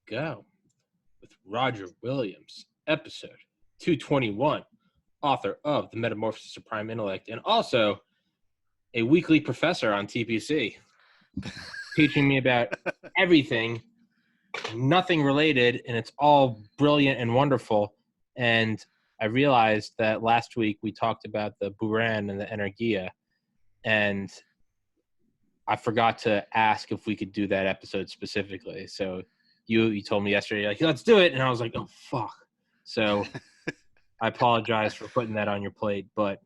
go with Roger Williams, episode 221, author of The Metamorphosis of Prime Intellect, and also a weekly professor on TPC, teaching me about everything, nothing related, and it's all brilliant and wonderful. And I realized that last week we talked about the Buran and the Energia, and I forgot to ask if we could do that episode specifically. So you told me yesterday, like, let's do it. And I was like, oh, fuck. So I apologize for putting that on your plate. But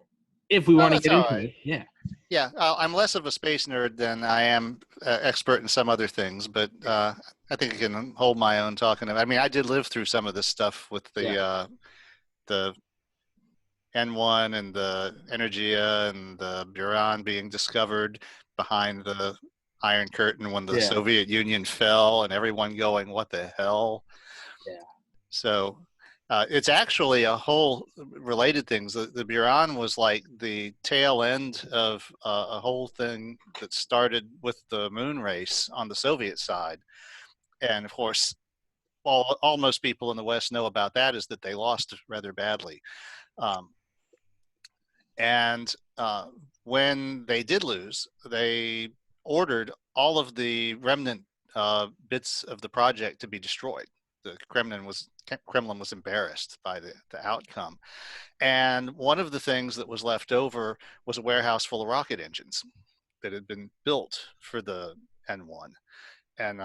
if we want to get into it, yeah. Yeah, I'm less of a space nerd than I am expert in some other things, but I think I can hold my own talking about. I mean, I did live through some of this stuff with the N1 and the Energia and the Buran being discovered behind the Iron Curtain when the Soviet Union fell, and everyone going, "What the hell?" Yeah. So it's actually a whole related things. The Buran was like the tail end of a whole thing that started with the moon race on the Soviet side. And of course, all most people in the West know about that is that they lost rather badly. When they did lose, they ordered all of the remnant bits of the project to be destroyed. The Kremlin was embarrassed by the outcome. And one of the things that was left over was a warehouse full of rocket engines that had been built for the N1. And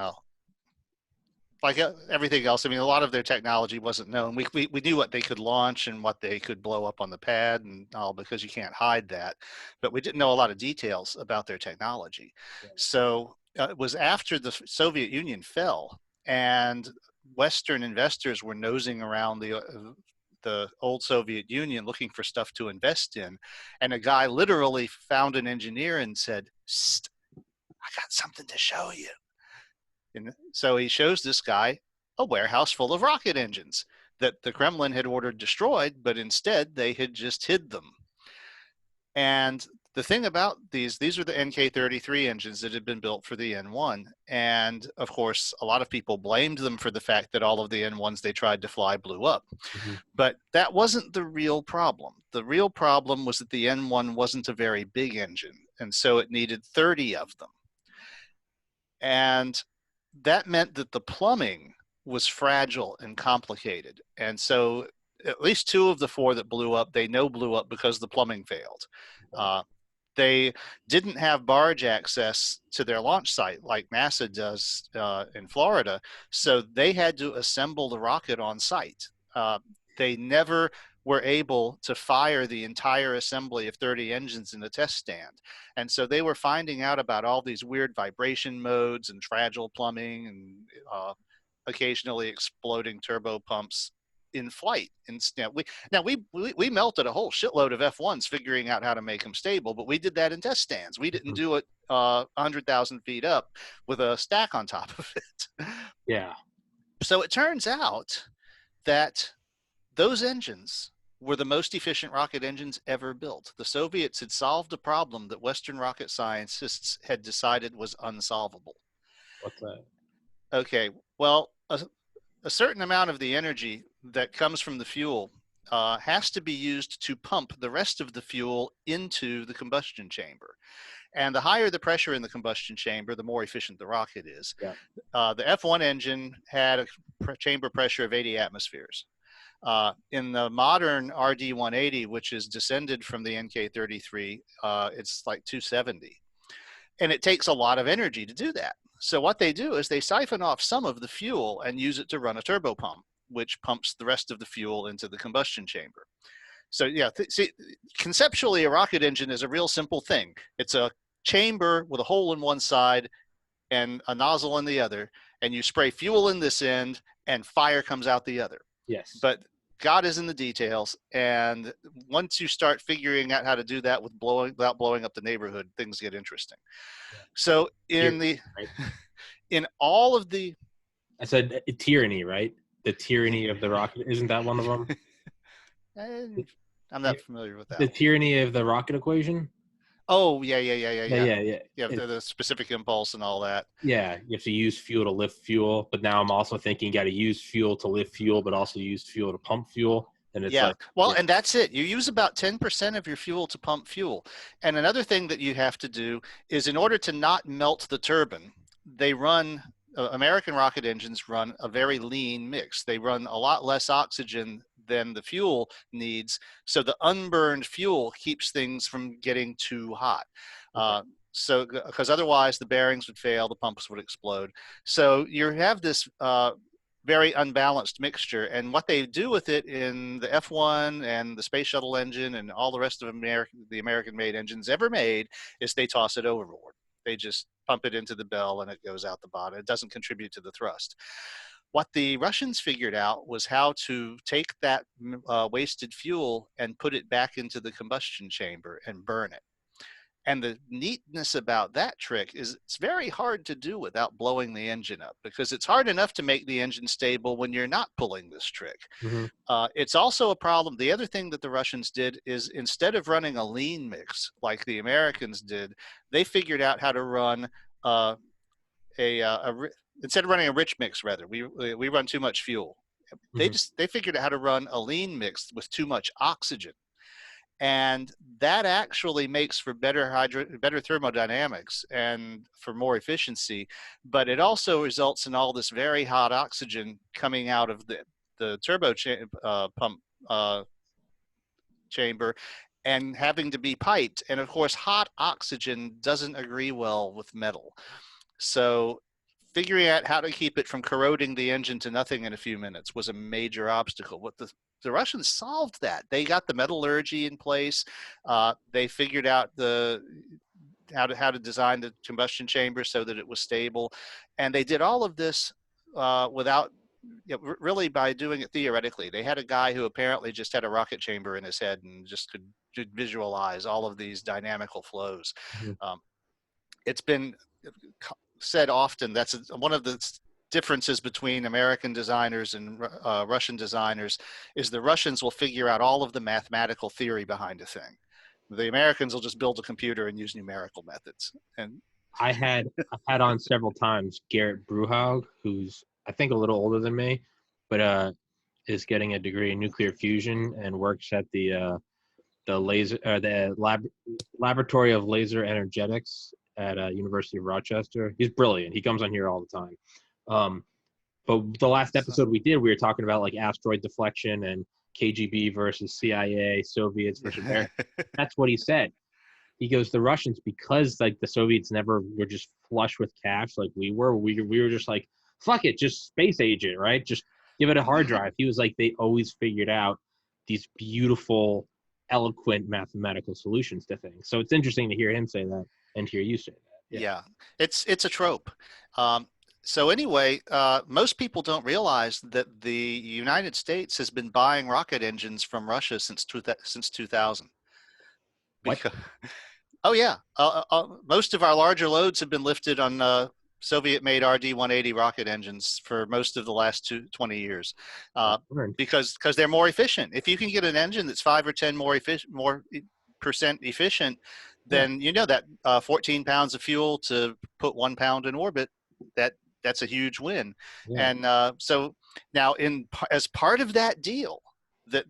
like everything else, I mean, a lot of their technology wasn't known. We knew what they could launch and what they could blow up on the pad and all, because you can't hide that. But we didn't know a lot of details about their technology. Yeah. So it was after the Soviet Union fell and Western investors were nosing around the old Soviet Union looking for stuff to invest in. And a guy literally found an engineer and said, "Psst, I got something to show you." And so he shows this guy a warehouse full of rocket engines that the Kremlin had ordered destroyed, but instead they had just hid them. And the thing about these are the NK-33 engines that had been built for the N1. And of course, a lot of people blamed them for the fact that all of the N1s they tried to fly blew up. Mm-hmm. But that wasn't the real problem. The real problem was that the N1 wasn't a very big engine, and so it needed 30 of them. And that meant that the plumbing was fragile and complicated. And so at least 2 of the 4 that blew up, they blew up because the plumbing failed. They didn't have barge access to their launch site like NASA does in Florida. So they had to assemble the rocket on site. They never were able to fire the entire assembly of 30 engines in the test stand. And so they were finding out about all these weird vibration modes and fragile plumbing and occasionally exploding turbo pumps in flight. And we melted a whole shitload of F1s figuring out how to make them stable, but we did that in test stands. We didn't do it 100,000 feet up with a stack on top of it. Yeah. So it turns out that those engines were the most efficient rocket engines ever built. The Soviets had solved a problem that Western rocket scientists had decided was unsolvable. What's that? Okay, well, a certain amount of the energy that comes from the fuel has to be used to pump the rest of the fuel into the combustion chamber. And the higher the pressure in the combustion chamber, the more efficient the rocket is. Yeah. The F1 engine had a chamber pressure of 80 atmospheres. In the modern RD-180, which is descended from the NK-33, it's like 270. And it takes a lot of energy to do that. So what they do is they siphon off some of the fuel and use it to run a turbo pump, which pumps the rest of the fuel into the combustion chamber. So yeah, see, conceptually, a rocket engine is a real simple thing. It's a chamber with a hole in one side and a nozzle in the other, and you spray fuel in this end and fire comes out the other. Yes. But God is in the details, and once you start figuring out how to do that without blowing up the neighborhood, things get interesting. Yeah. So in all of the, I said tyranny, right? The tyranny of the rocket, isn't that one of them? I'm not familiar with that. The tyranny of the rocket equation. Oh, yeah, yeah, yeah, yeah, Yeah, yeah. yeah, yeah. Yeah, the specific impulse and all that. Yeah, you have to use fuel to lift fuel, but now I'm also thinking you got to use fuel to lift fuel, but also use fuel to pump fuel, and it's Yeah. like, Well, yeah, and that's it. You use about 10% of your fuel to pump fuel. And another thing that you have to do is, in order to not melt the turbine, they run American rocket engines run a very lean mix. They run a lot less oxygen than the fuel needs. So the unburned fuel keeps things from getting too hot. okay. Uh, so, because otherwise the bearings would fail, the pumps would explode. So you have this very unbalanced mixture. And what they do with it in the F1 and the Space Shuttle engine and all the rest of the American-made engines ever made is they toss it overboard. They just pump it into the bell and it goes out the bottom. It doesn't contribute to the thrust. What the Russians figured out was how to take that wasted fuel and put it back into the combustion chamber and burn it. And the neatness about that trick is it's very hard to do without blowing the engine up, because it's hard enough to make the engine stable when you're not pulling this trick. Mm-hmm. It's also a problem. The other thing that the Russians did is, instead of running a lean mix like the Americans did, they figured out how to run uh, instead of running a rich mix, rather, we run too much fuel. Mm-hmm. They figured out how to run a lean mix with too much oxygen, and that actually makes for better thermodynamics and for more efficiency. But it also results in all this very hot oxygen coming out of the pump chamber and having to be piped. And of course, hot oxygen doesn't agree well with metal. So figuring out how to keep it from corroding the engine to nothing in a few minutes was a major obstacle. What the Russians solved that. They got the metallurgy in place. They figured out how to design the combustion chamber so that it was stable, and they did all of this without, really, by doing it theoretically. They had a guy who apparently just had a rocket chamber in his head and just could visualize all of these dynamical flows. Mm-hmm. Um, it's been said often that's one of the differences between American designers and Russian designers is the Russians will figure out all of the mathematical theory behind a thing. The Americans will just build a computer and use numerical methods. And I've had on several times Garrett Bruhaug, who's I think a little older than me, but is getting a degree in nuclear fusion and works at the laboratory of laser energetics at University of Rochester. He's brilliant. He comes on here all the time. But the last episode we did, we were talking about like asteroid deflection and KGB versus CIA, Soviets versus America. That's what he said. He goes, the Russians, because like the Soviets never were just flush with cash like we were just like, fuck it, just space agent, right? Just give it a hard drive. He was like, they always figured out these beautiful, eloquent mathematical solutions to things. So it's interesting to hear him say that and hear you say that. Yeah, it's a trope. So anyway, most people don't realize that the United States has been buying rocket engines from Russia since 2000. What? Because, oh yeah, most of our larger loads have been lifted on Soviet-made RD-180 rocket engines for most of the last 20 years, because they're more efficient. If you can get an engine that's 5 or 10 more percent efficient, then you know that 14 pounds of fuel to put 1 pound in orbit, that's a huge win. Yeah. And so now, as part of that deal that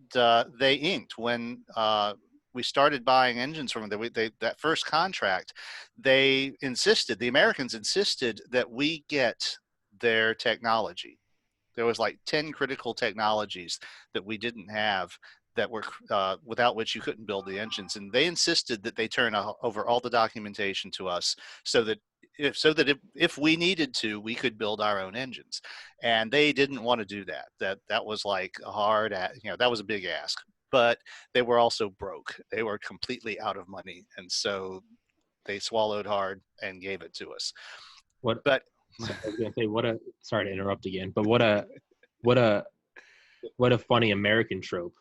they inked when we started buying engines from them, that first contract, the Americans insisted that we get their technology. There was like 10 critical technologies that we didn't have, that were without which you couldn't build the engines. And they insisted that they turn over all the documentation to us, so that if we needed to, we could build our own engines. And they didn't want to do that. That was like that was a big ask. But they were also broke. They were completely out of money. And so they swallowed hard and gave it to us. What? But So I was gonna say, sorry to interrupt again, but what a funny American trope.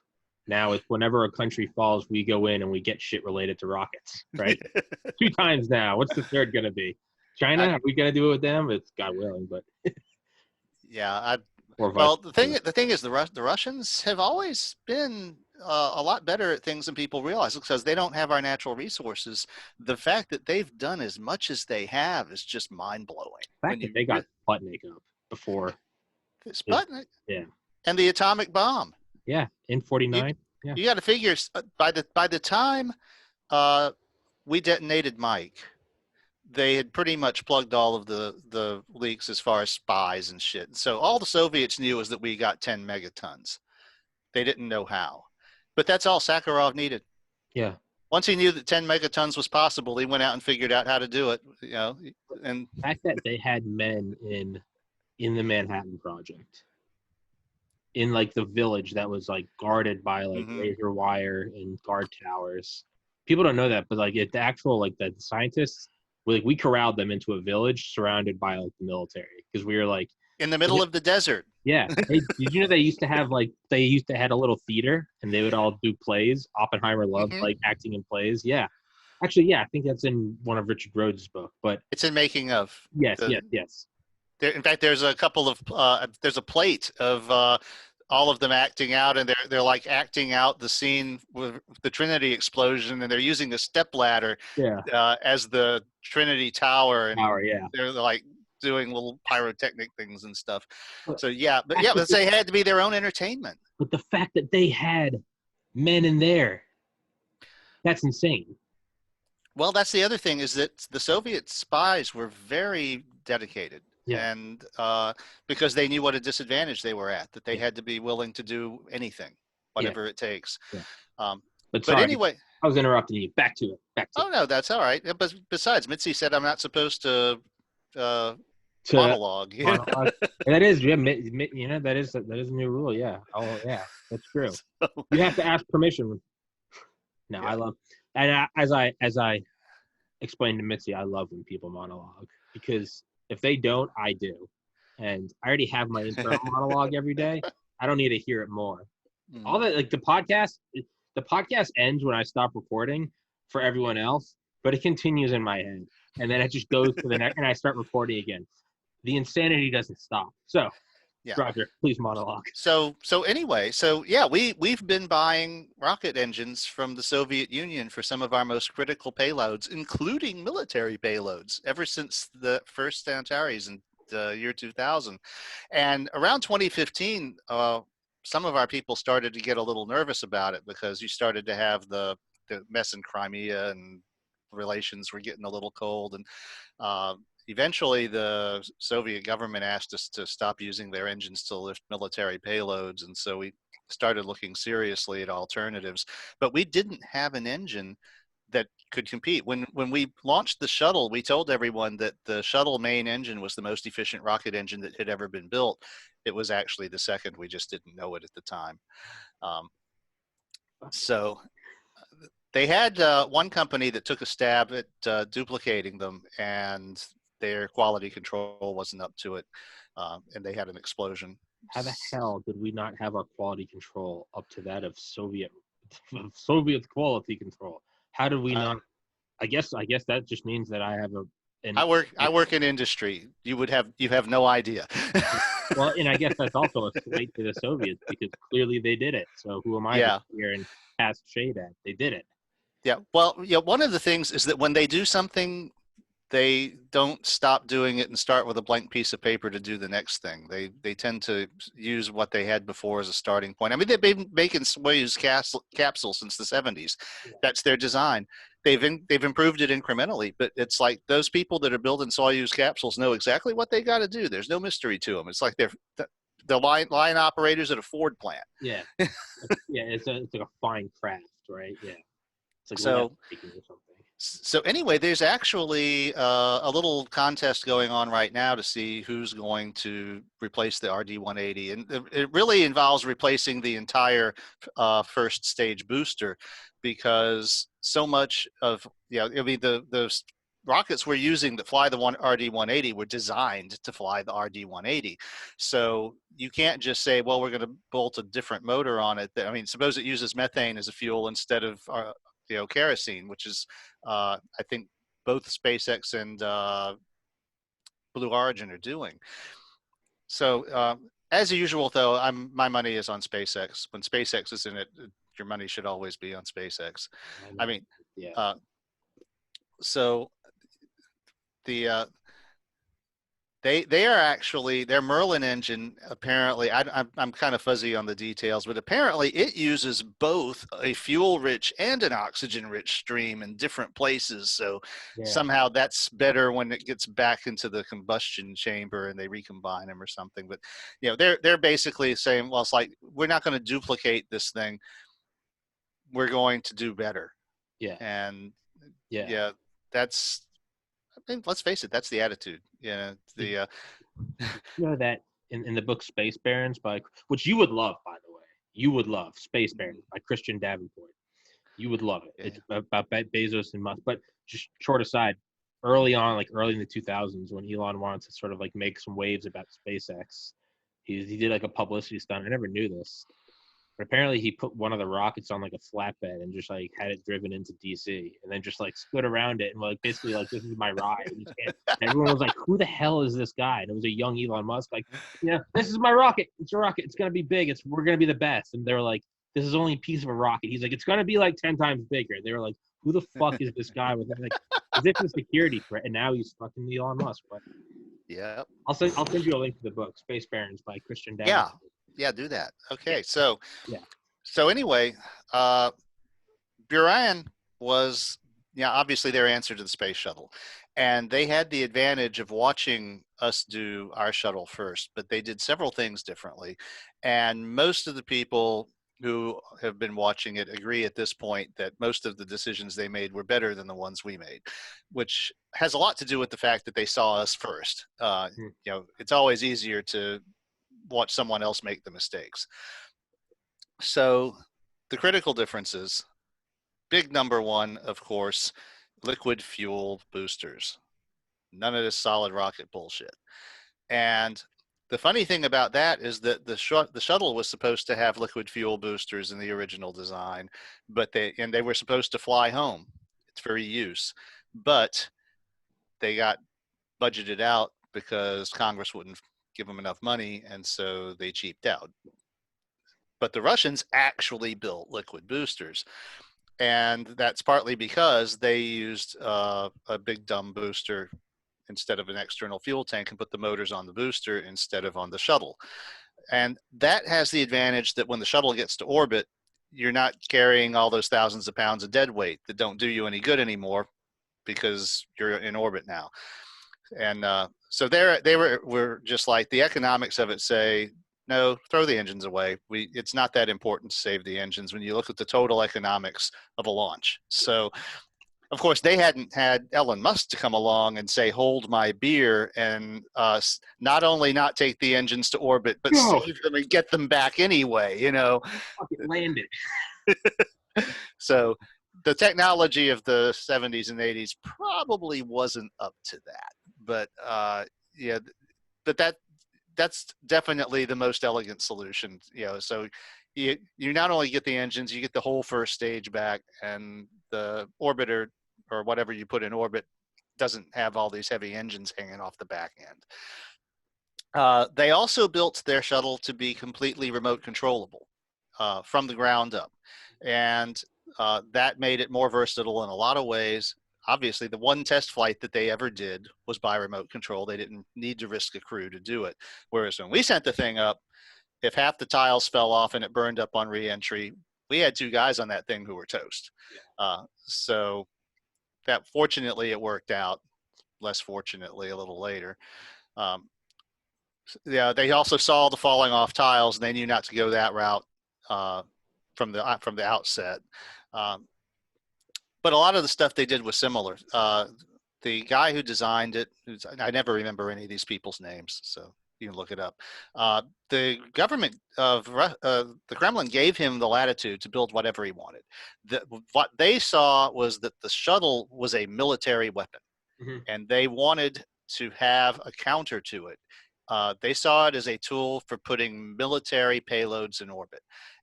Now it's whenever a country falls, we go in and we get shit related to rockets, right? 2 times now. What's the third gonna be? China? Are we gonna do it with them? It's God willing, but yeah. or Well, the thing is, the Russians have always been a lot better at things than people realize because they don't have our natural resources. The fact that they've done as much as they have is just mind blowing. The fact that they got Sputnik up before. Sputnik, Yeah. and the atomic bomb. Yeah. In 49. Yeah. You got to figure by the time we detonated Mike, they had pretty much plugged all of the leaks as far as spies and shit. So all the Soviets knew was that we got 10 megatons. They didn't know how, but that's all Sakharov needed. Yeah. Once he knew that 10 megatons was possible, he went out and figured out how to do it. And the fact that they had men in the Manhattan Project, in like the village that was like guarded by like razor wire and guard towers. People don't know that, but like the actual like the scientists, we corralled them into a village surrounded by like the military because we were like in the middle of the desert. Yeah. Did you know they used to have had a little theater and they would all do plays? Oppenheimer loved like acting in plays. Yeah. Actually, yeah, I think that's in one of Richard Rhodes' book, but it's in Making of. Yes. There, in fact, there's a couple of there's a plate of all of them acting out, and they're like acting out the scene with the Trinity explosion, and they're using a stepladder as the Trinity Tower, and they're like doing little pyrotechnic things and stuff. So but they had to be their own entertainment. But the fact that they had men in there, that's insane. Well, that's the other thing, is that the Soviet spies were very dedicated. Yeah. And because they knew what a disadvantage they were at, that they had to be willing to do anything, whatever it takes. Yeah. But anyway, I was interrupting you. Back to it. Oh, no, that's all right. But besides, Mitzi said I'm not supposed to monologue. Monologue. That is, that is a new rule. Yeah. Oh, yeah, that's true. So, you have to ask permission. No, I love, and as I explained to Mitzi, I love when people monologue because if they don't, I do, and I already have my internal monologue every day. I don't need to hear it more. All that, like the podcast ends when I stop recording for everyone else, but it continues in my head, and then it just goes to the next, and I start recording again. The insanity doesn't stop. So, Roger, please monologue. So anyway, we've been buying rocket engines from the Soviet Union for some of our most critical payloads, including military payloads, ever since the first Antares in the year 2000. And around 2015, some of our people started to get a little nervous about it because you started to have the mess in Crimea and relations were getting a little cold. And eventually, the Soviet government asked us to stop using their engines to lift military payloads, and so we started looking seriously at alternatives. But we didn't have an engine that could compete. When we launched the shuttle, we told everyone that the shuttle main engine was the most efficient rocket engine that had ever been built. It was actually the second. We just didn't know it at the time. So they had one company that took a stab at duplicating them, and their quality control wasn't up to it, and they had an explosion. How the hell did we not have our quality control up to that of Soviet quality control? How did we not? I guess that just means that I have I work in industry. You have no idea. Well, and I guess that's also a slight to the Soviets because clearly they did it. So who am I to here and cast shade at? They did it. Yeah. Well, one of the things is that when they do something, they don't stop doing it and start with a blank piece of paper to do the next thing. They tend to use what they had before as a starting point. I mean, they've been making Soyuz capsules since the 70s. That's their design. They've improved it incrementally, but it's like those people that are building Soyuz capsules know exactly what they got to do. There's no mystery to them. It's like they're the line operators at a Ford plant. Yeah. It's like a fine craft, right? Yeah. It's like So anyway, there's actually a little contest going on right now to see who's going to replace the RD-180. And it really involves replacing the entire first stage booster because so much of, the rockets we're using that fly the RD-180 were designed to fly the RD-180. So you can't just say, well, we're going to bolt a different motor on it. I mean, suppose it uses methane as a fuel instead of kerosene, which is I think both SpaceX and Blue Origin are doing. So as usual, though, my money is on SpaceX. When SpaceX is in it, your money should always be on SpaceX. I I know. mean, Yeah. uh, so the they are actually their Merlin engine. Apparently, I'm kind of fuzzy on the details, but apparently it uses both a fuel-rich and an oxygen-rich stream in different places. So Yeah. somehow that's better when it gets back into the combustion chamber and they recombine them or something. But they're basically saying, well, it's like we're not going to duplicate this thing. We're going to do better. Yeah. And Yeah. yeah, that's. I mean, let's face it, that's the attitude. Did The you know that in the book Space Barons which you would love, by the way, you would love Space Barons by Christian Davenport. You would love it. yeah. It's about Bezos and Musk. But just short aside, early on, like early in the 2000s, when Elon wanted to sort of like make some waves about SpaceX, he did like a publicity stunt. I never knew this, but apparently he put one of the rockets on like a flatbed and just like had it driven into DC and then just like stood around it and like basically like, this is my ride. And everyone was like, who the hell is this guy? And it was a young Elon Musk, like, this is my rocket. It's a rocket. It's gonna be big. We're gonna be the best. And they were like, this is only a piece of a rocket. He's like, it's gonna be like 10 times bigger. They were like, who the fuck is this guy with like as if it's a security threat? And now he's fucking Elon Musk. But Yeah. I'll send you a link to the book Space Barons by Christian Yeah. Davenport. Yeah. Do that. Yeah. Okay. So, Yeah. so anyway, Buran was, obviously their answer to the space shuttle. And they had the advantage of watching us do our shuttle first, but they did several things differently. And most of the people who have been watching it agree at this point that most of the decisions they made were better than the ones we made, which has a lot to do with the fact that they saw us first. It's always easier to watch someone else make the mistakes. So the critical differences, big number one, of course, liquid fuel boosters. None of this solid rocket bullshit. And the funny thing about that is that the shuttle was supposed to have liquid fuel boosters in the original design, but they were supposed to fly home. It's for reuse, but they got budgeted out because Congress wouldn't give them enough money, and so they cheaped out. But the Russians actually built liquid boosters, and that's partly because they used a big dumb booster instead of an external fuel tank and put the motors on the booster instead of on the shuttle. And that has the advantage that when the shuttle gets to orbit, you're not carrying all those thousands of pounds of dead weight that don't do you any good anymore because you're in orbit now. And so they were just like the economics of it say, no, throw the engines away. It's not that important to save the engines when you look at the total economics of a launch. So of course, they hadn't had Elon Musk to come along and say, hold my beer, and not only not take the engines to orbit, but save them and get them back anyway, Fucking landed. So the technology of the 70s and 80s probably wasn't up to that. But yeah, but that's definitely the most elegant solution, so you not only get the engines, you get the whole first stage back, and the orbiter or whatever you put in orbit doesn't have all these heavy engines hanging off the back end. They also built their shuttle to be completely remote controllable from the ground up, and that made it more versatile in a lot of ways. Obviously, the one test flight that they ever did was by remote control. They didn't need to risk a crew to do it. Whereas when we sent the thing up, if half the tiles fell off and it burned up on reentry, we had 2 guys on that thing who were toast. So that fortunately it worked out. Less fortunately, a little later. They also saw the falling off tiles, and they knew not to go that route from the outset. But a lot of the stuff they did was similar. The guy who designed it, I never remember any of these people's names, so you can look it up. The government of the Kremlin gave him the latitude to build whatever he wanted. What they saw was that the shuttle was a military weapon, and they wanted to have a counter to it. They saw it as a tool for putting military payloads in orbit,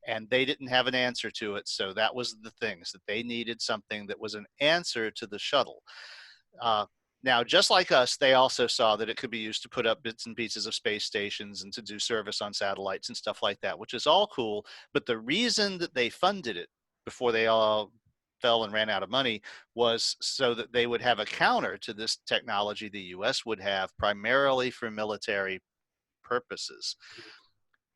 and they didn't have an answer to it. So that was the things that they needed, something that was an answer to the shuttle. Now, just like us, they also saw that it could be used to put up bits and pieces of space stations and to do service on satellites and stuff like that, which is all cool. But the reason that they funded it before they all fell and ran out of money was so that they would have a counter to this technology the US would have primarily for military purposes.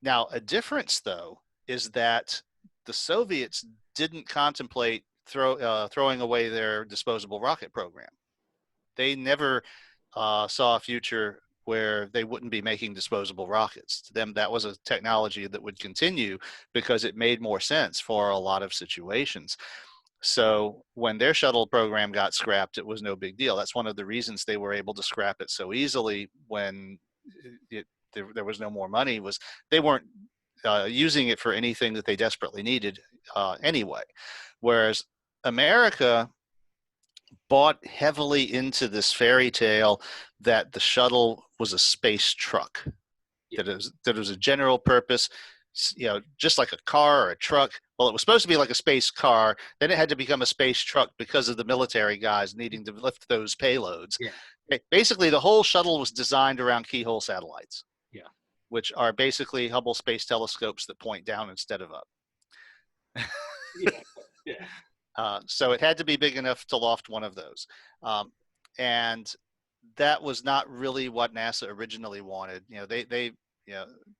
Now, a difference, though, is that the Soviets didn't contemplate throwing away their disposable rocket program. They never saw a future where they wouldn't be making disposable rockets. To them, that was a technology that would continue because it made more sense for a lot of situations. So when their shuttle program got scrapped, it was no big deal. That's one of the reasons they were able to scrap it so easily when there was no more money, was they weren't using it for anything that they desperately needed anyway. Whereas America bought heavily into this fairy tale that the shuttle was a space truck, that it was a general purpose, just like a car or a truck. Well, it was supposed to be like a space car. Then it had to become a space truck because of the military guys needing to lift those payloads. Yeah. Basically, the whole shuttle was designed around keyhole satellites. Yeah. Which are basically Hubble Space Telescopes that point down instead of up. Yeah. Yeah. So it had to be big enough to loft one of those. And that was not really what NASA originally wanted.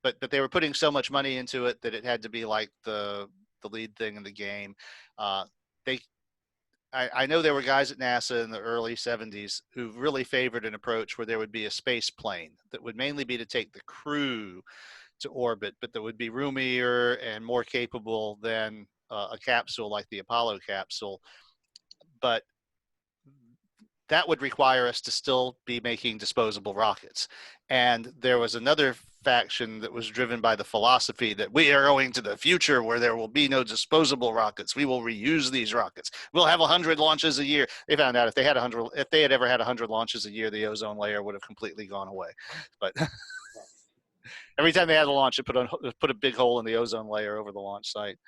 But they were putting so much money into it that it had to be like the lead thing in the game. I know there were guys at NASA in the early 70s who really favored an approach where there would be a space plane that would mainly be to take the crew to orbit, but that would be roomier and more capable than a capsule like the Apollo capsule. But that would require us to still be making disposable rockets. And there was another faction that was driven by the philosophy that we are going to the future where there will be no disposable rockets. We will reuse these rockets. We'll have 100 launches a year. They found out if they had ever had 100 launches a year, the ozone layer would have completely gone away. But every time they had a launch, it put a big hole in the ozone layer over the launch site.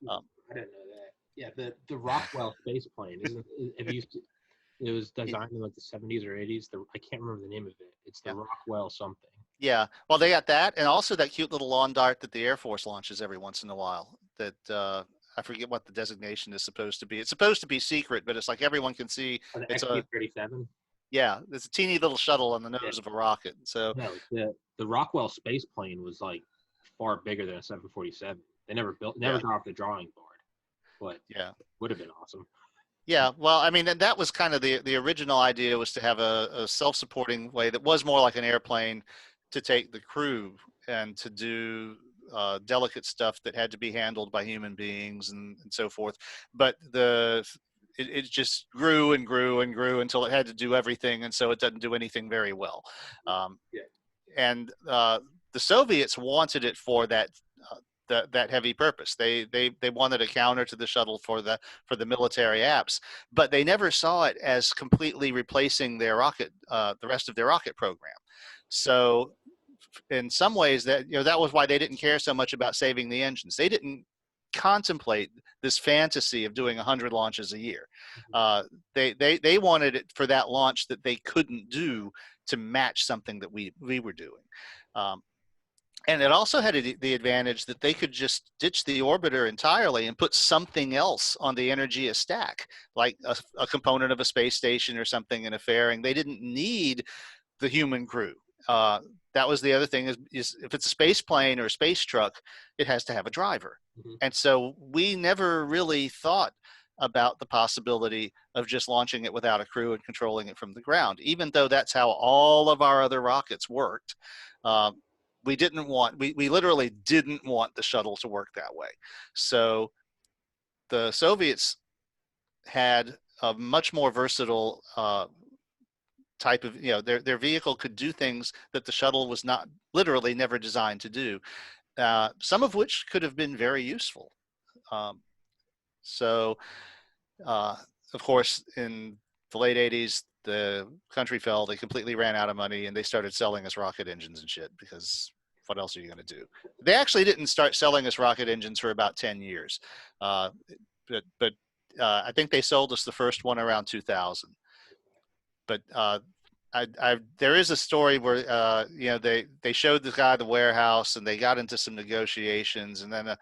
I didn't know that. Yeah, the Rockwell space plane it was designed in like the 70s or 80s. I can't remember the name of it. It's the Rockwell something. Yeah, well, they got that, and also that cute little lawn dart that the Air Force launches every once in a while. That I forget what the designation is supposed to be. It's supposed to be secret, but it's like everyone can see. It's a XB-37. Yeah, it's a teeny little shuttle on the nose of a rocket. So no, the Rockwell space plane was like far bigger than a 747. They never got off the drawing board, but would have been awesome. Yeah, well, I mean, that was kind of the original idea, was to have a self-supporting way that was more like an airplane to take the crew and to do delicate stuff that had to be handled by human beings and so forth. But it just grew and grew and grew until it had to do everything, and so it doesn't do anything very well. And the Soviets wanted it for that heavy purpose. They wanted a counter to the shuttle for the military apps, but they never saw it as completely replacing their rocket, the rest of their rocket program. So in some ways, that was why they didn't care so much about saving the engines. They didn't contemplate this fantasy of doing 100 launches a year. They wanted it for that launch that they couldn't do to match something that we were doing. And it also had the advantage that they could just ditch the orbiter entirely and put something else on the Energia stack, like a component of a space station or something in a fairing. They didn't need the human crew. That was the other thing, is if it's a space plane or a space truck, it has to have a driver. Mm-hmm. And so we never really thought about the possibility of just launching it without a crew and controlling it from the ground, even though that's how all of our other rockets worked. We literally didn't want the shuttle to work that way. So the Soviets had a much more versatile type of, their vehicle could do things that the shuttle was literally never designed to do, some of which could have been very useful. Of course, in the late 80s, the country fell. They completely ran out of money, and they started selling us rocket engines and shit, because what else are you going to do? They actually didn't start selling us rocket engines for about 10 years. But I think they sold us the first one around 2000. but there is a story where they showed the guy the warehouse, and they got into some negotiations, and then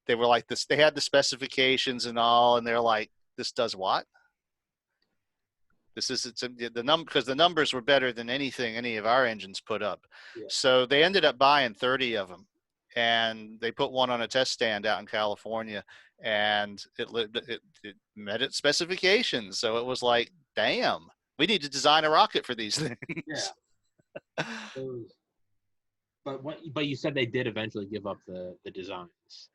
they were like this. They had the specifications and all, and they're like, "This does what? This is the number because the numbers were better than anything any of our engines put up." Yeah. So they ended up buying 30 of them, and they put one on a test stand out in California, and it met its specifications. So it was like, damn, we need to design a rocket for these things. Yeah. But you said they did eventually give up the designs.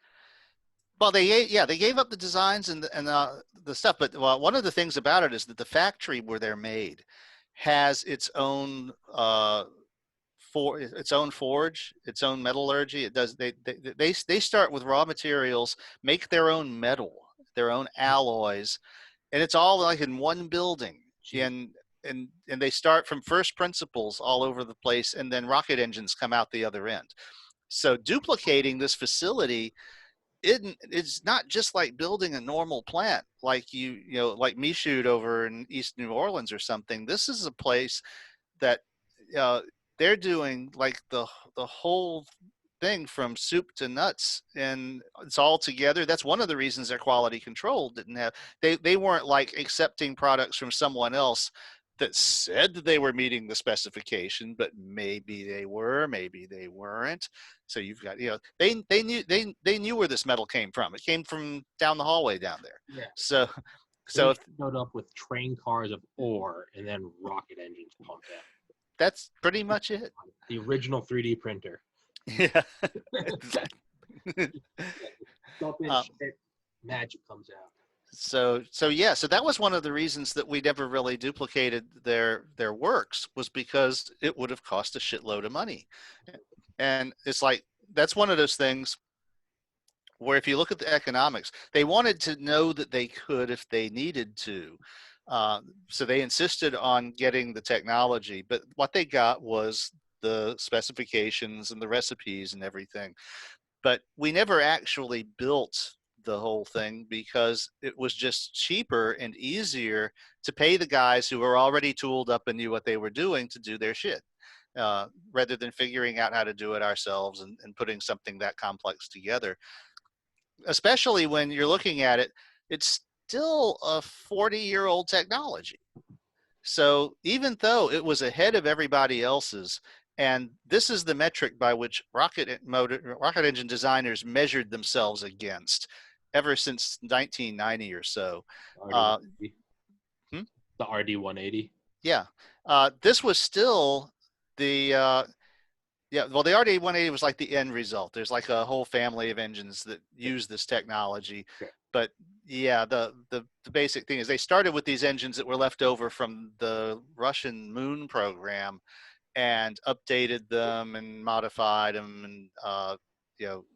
Well, they gave up the designs and the stuff, but one of the things about it is that the factory where they're made has its own its own forge, its own metallurgy. It does they start with raw materials, make their own metal, their own alloys, and it's all like in one building. And they start from first principles all over the place, and then rocket engines come out the other end. So duplicating this facility, it's not just like building a normal plant like like Michoud over in East New Orleans or something. This is a place that uh, they're doing like the whole thing from soup to nuts, and it's all together. That's one of the reasons their quality control didn't have they weren't like accepting products from someone else that said that they were meeting the specification, but maybe they were, maybe they weren't. So you've got, they knew where this metal came from. It came from down the hallway down there. Yeah. So they showed up with train cars of ore and then rocket engines pumped out. That's pretty much it. The original 3D printer. Yeah. Magic comes out. So that was one of the reasons that we never really duplicated their works, was because it would have cost a shitload of money. And it's like, that's one of those things where if you look at the economics, they wanted to know that they could if they needed to. So they insisted on getting the technology, but what they got was the specifications and the recipes and everything. But we never actually built the whole thing because it was just cheaper and easier to pay the guys who were already tooled up and knew what they were doing to do their shit, rather than figuring out how to do it ourselves and putting something that complex together. Especially when you're looking at it, it's still a 40-year-old technology. So even though it was ahead of everybody else's, and this is the metric by which rocket engine designers measured themselves against ever since 1990 or so. The RD-180. Yeah. This was still the the RD-180 was like the end result. There's like a whole family of engines that use this technology. Sure. But yeah, the basic thing is they started with these engines that were left over from the Russian moon program, and updated them and modified them and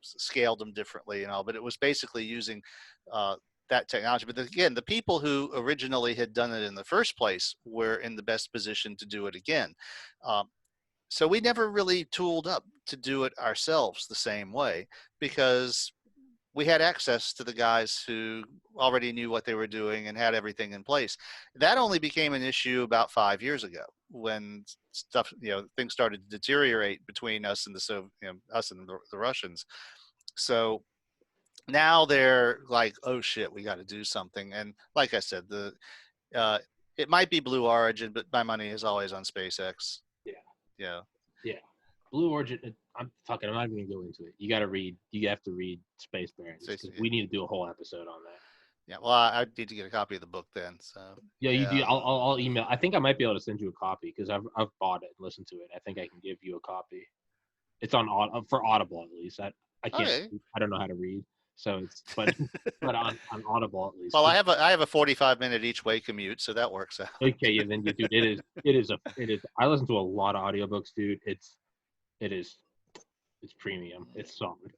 scaled them differently and all. But it was basically using that technology. But again, the people who originally had done it in the first place were in the best position to do it again. So we never really tooled up to do it ourselves the same way, because we had access to the guys who already knew what they were doing and had everything in place. That only became an issue about 5 years ago, when stuff, things started to deteriorate between us and the Russians. So now they're like, oh shit, we got to do something. And like I said, it might be Blue Origin, but my money is always on SpaceX. Yeah. Blue Origin. I'm not even gonna go into it. You got to read. You have to read Space Barons. We need to do a whole episode on that. Yeah. Well, I need to get a copy of the book then. So. Yeah, you do. I'll email. I think I might be able to send you a copy because I've bought it and listened to it. I think I can give you a copy. It's on for Audible at least. I can't. Okay. I don't know how to read. So it's but on Audible at least. Well, I have a 45-minute each way commute, so that works out. Okay, yeah, then dude, it is. I listen to a lot of audiobooks, dude. It's premium. It's solid.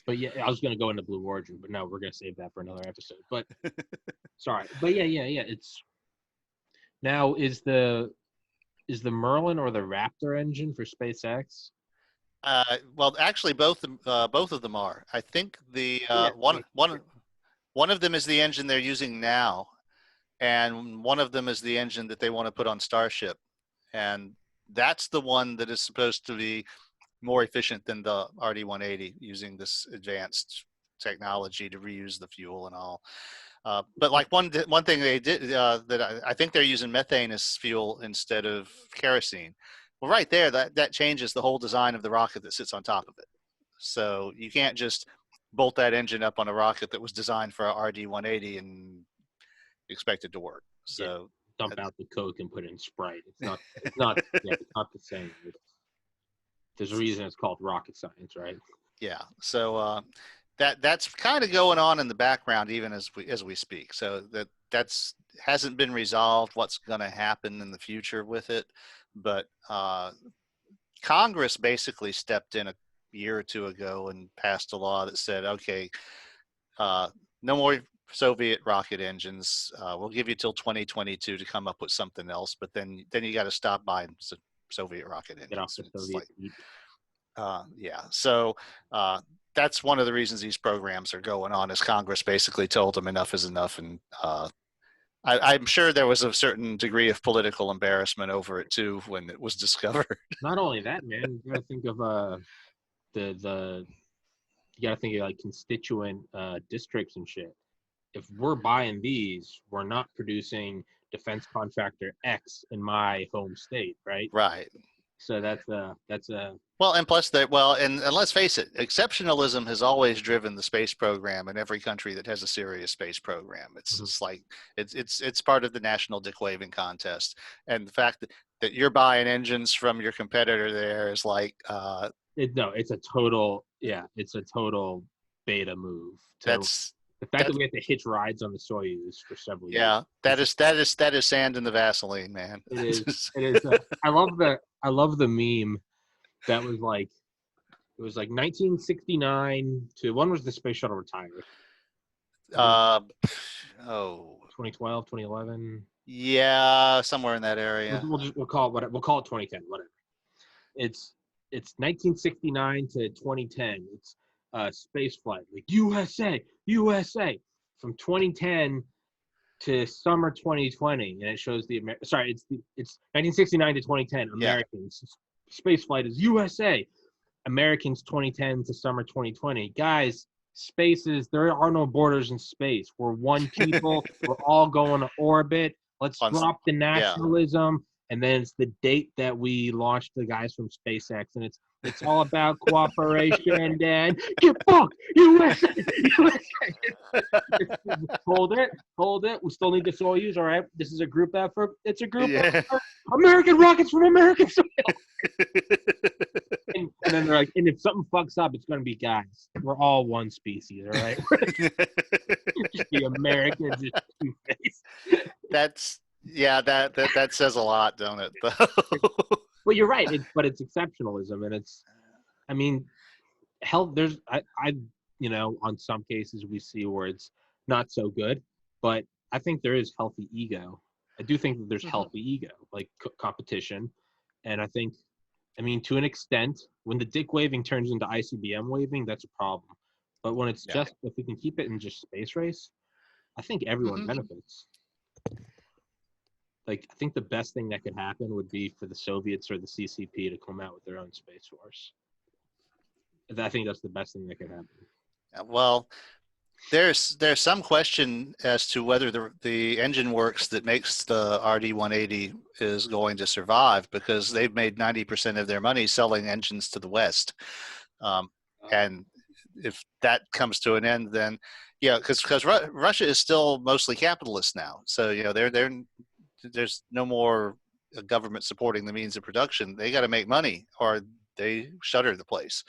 But yeah, I was gonna go into Blue Origin, but no, we're gonna save that for another episode. But sorry, but yeah. It's now is the Merlin or the Raptor engine for SpaceX? Well, actually, both of them are. I think one of them is the engine they're using now, and one of them is the engine that they want to put on Starship, and that's the one that is supposed to be more efficient than the RD-180 using this advanced technology to reuse the fuel and all. But like one thing they did that I think they're using methane as fuel instead of kerosene. Well, right there, that changes the whole design of the rocket that sits on top of it. So you can't just bolt that engine up on a rocket that was designed for a RD-180 and expect it to work. Yeah. So Dump out the Coke and put in Sprite. It's not. It's not. Yeah, it's not the same. There's a reason it's called rocket science, right? yeah, so that's kind of going on in the background even as we speak. So that's hasn't been resolved. What's going to happen in the future with it? But Congress basically stepped in a year or two ago and passed a law that said, okay, no more Soviet rocket engines. We'll give you till 2022 to come up with something else, but then you got to stop buying Soviet rocket engines. Get off the Soviet heat. Yeah, so that's one of the reasons these programs are going on, is Congress basically told them enough is enough, and I'm sure there was a certain degree of political embarrassment over it too when it was discovered. Not only that, man, you got to think of the you got to think of like constituent districts and shit. If we're buying these, we're not producing defense contractor X in my home state, right? Right. So that's well, and plus that, well, and let's face it, exceptionalism has always driven the space program in every country that has a serious space program. It's Mhm. it's like it's part of the national dick waving contest, and the fact that you're buying engines from your competitor there is like it's a total beta move. So that's the fact that that's we have to hitch rides on the Soyuz for several years. yeah, that is sand in the Vaseline, man. It is. It is. I love the meme that was like, it was like 1969 to when was the space shuttle retired? uh, oh 2012, 2011. yeah, somewhere in that area. We'll call it 2010, whatever. It's 1969 to 2010. It's space flight, like USA from 2010 to summer 2020, and it shows it's 1969 to 2010 Yeah. Americans. Space flight is USA. Americans 2010 to summer 2020. Guys, there are no borders in space. We're one people. We're all going to orbit. Let's drop the nationalism. And then it's the date that we launched the guys from SpaceX, and it's all about cooperation. And get fucked, USA, USA. Hold it. We still need the Soyuz. All right, this is a group effort. It's a group effort. American rockets from American soil. And then they're like, and if something fucks up, it's going to be guys. We're all one species, all right? Just the Americans, just two-faced. That says a lot, don't it? Well, you're right, but it's exceptionalism, and I mean, hell, on some cases we see where it's not so good, but I think there is healthy ego. I do think that there's healthy ego, like competition, and I think, to an extent, when the dick waving turns into ICBM waving, that's a problem. But when it's just, if we can keep it in just space race, I think everyone benefits. Like, I think the best thing that could happen would be for the Soviets or the CCP to come out with their own space force. I think that's the best thing that could happen. Well, there's some question as to whether the engine works that makes the RD-180 is going to survive, because they've made 90% of their money selling engines to the West. And if that comes to an end, then because Russia is still mostly capitalist now, so there's no more government supporting the means of production. They got to make money, or they shutter the place.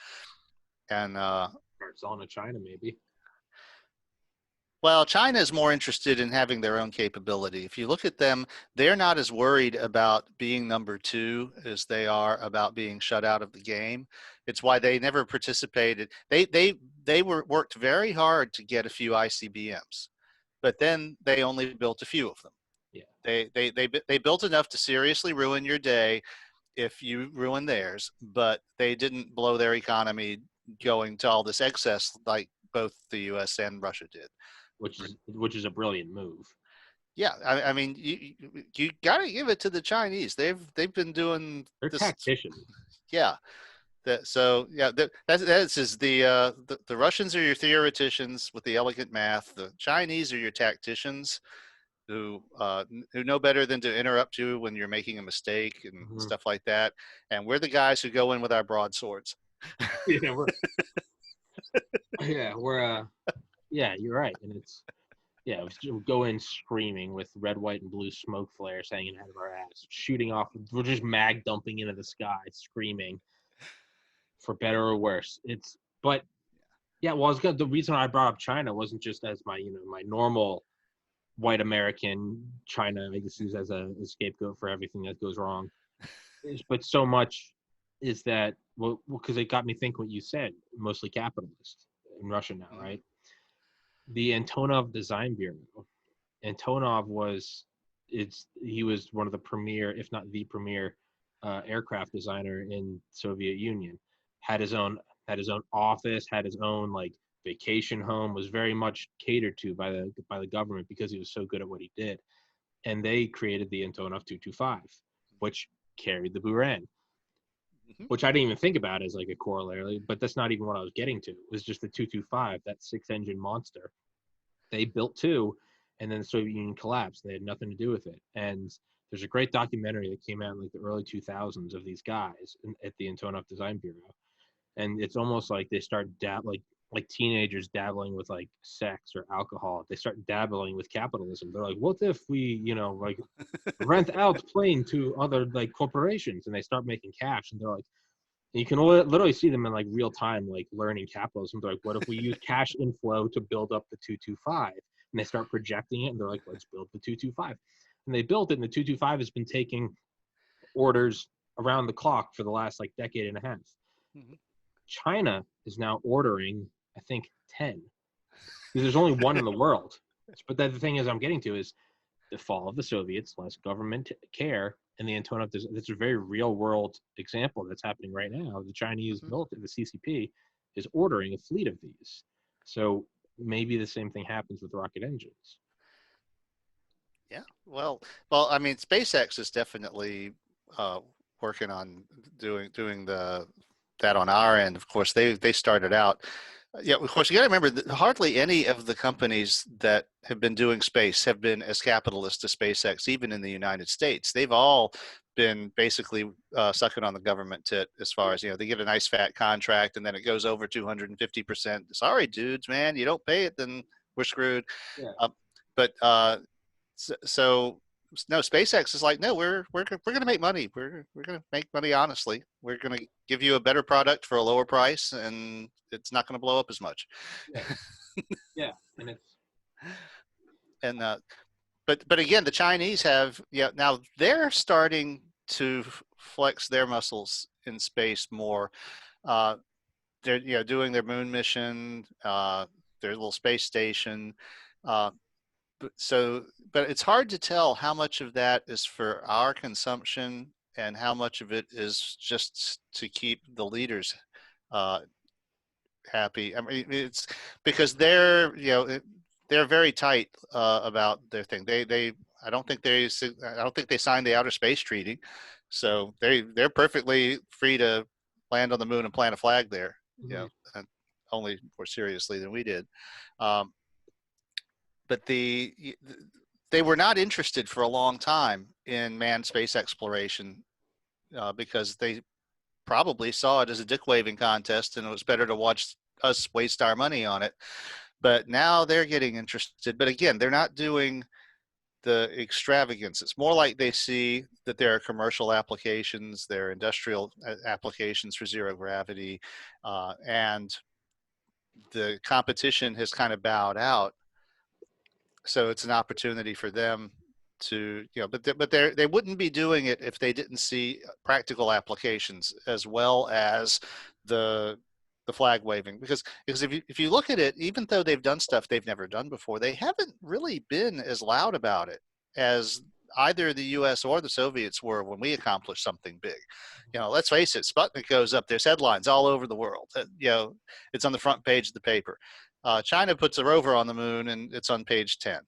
And it's all to China, maybe. Well, China is more interested in having their own capability. If you look at them, they're not as worried about being number two as they are about being shut out of the game. It's why they never participated. They worked very hard to get a few ICBMs, but then they only built a few of them. Yeah. They built enough to seriously ruin your day if you ruin theirs, but they didn't blow their economy going to all this excess like both the U.S. and Russia did. Which is a brilliant move. Yeah, I mean, you got to give it to the Chinese. They've been doing They're this. tacticians. Yeah, so yeah, that's is the Russians are your theoreticians with the elegant math. The Chinese are your tacticians who know better than to interrupt you when you're making a mistake and Mhm. stuff like that. And we're the guys who go in with our broadswords. Yeah, we're yeah, you're right, and it's yeah, we go in screaming with red, white, and blue smoke flares hanging out of our ass, shooting off. We're just mag dumping into the sky, screaming for better or worse. But yeah, well, the reason I brought up China wasn't just as my normal white American China I guess used as a scapegoat for everything that goes wrong. But so much is that because it got me thinking what you said, mostly capitalist in Russia now, Mm-hmm. right? The Antonov Design Bureau. Antonov he was one of the premier, if not the premier, aircraft designer in Soviet Union. Had his own office, had his own like vacation home. Was very much catered to by the government because he was so good at what he did. And they created the Antonov 225, which carried the Buran, Mm-hmm. which I didn't even think about as like a corollary, but that's not even what I was getting to. It was just the 225, that 6-engine monster. They built two, and then the Soviet Union collapsed. They had nothing to do with it. And there's a great documentary that came out in like the early 2000s of these guys at the Antonov Design Bureau, and it's almost like they start like teenagers dabbling with like sex or alcohol. They start dabbling with capitalism. They're like, what if we, like rent out plane to other like corporations, and they start making cash, and they're like, and you can literally see them in like real time, like learning capitalism. They're like, what if we use cash inflow to build up the 225? And they start projecting it, and they're like, let's build the 225. And they built it, and the 225 has been taking orders around the clock for the last like decade and a half. Mm-hmm. China is now ordering, I think, 10. Because there's only one in the world. But the thing is, I'm getting to is the fall of the Soviets, less government care, and the Antonov. That's a very real world example that's happening right now. The Chinese Mm-hmm. military, the CCP, is ordering a fleet of these. So maybe the same thing happens with rocket engines. Yeah. I mean, SpaceX is definitely uh, working on doing that on our end. Of course, they started out. Yeah, of course, you got to remember that hardly any of the companies that have been doing space have been as capitalist as SpaceX, even in the United States. They've all been basically sucking on the government tit as far as, they get a nice fat contract and then it goes over 250%. Sorry, dudes, man, you don't pay it, then we're screwed. Yeah. Uh, but so no, SpaceX is like, no, we're going to make money. We're going to make money honestly. We're going to give you a better product for a lower price, and it's not going to blow up as much. Yeah. Yeah. And it's And but again, the Chinese have, now they're starting to flex their muscles in space more. Uh, they're doing their moon mission, their little space station. Uh, but it's hard to tell how much of that is for our consumption and how much of it is just to keep the leaders uh, happy. I mean, it's because they're very tight about their thing. I don't think they signed the Outer Space Treaty, so they're perfectly free to land on the moon and plant a flag there. mm-hmm. And only more seriously than we did. Um, but they were not interested for a long time in manned space exploration because they probably saw it as a dick waving contest and it was better to watch us waste our money on it. But now they're getting interested. But again, they're not doing the extravagance. It's more like they see that there are commercial applications, there are industrial applications for zero gravity, and the competition has kind of bowed out. So it's an opportunity for them to, but they wouldn't be doing it if they didn't see practical applications as well as the flag waving, because if you look at it, even though they've done stuff they've never done before, they haven't really been as loud about it as either the US or the Soviets were when we accomplished something big. Let's face it, Sputnik goes up, there's headlines all over the world. It's on the front page of the paper. China puts a rover on the moon and it's on page 10.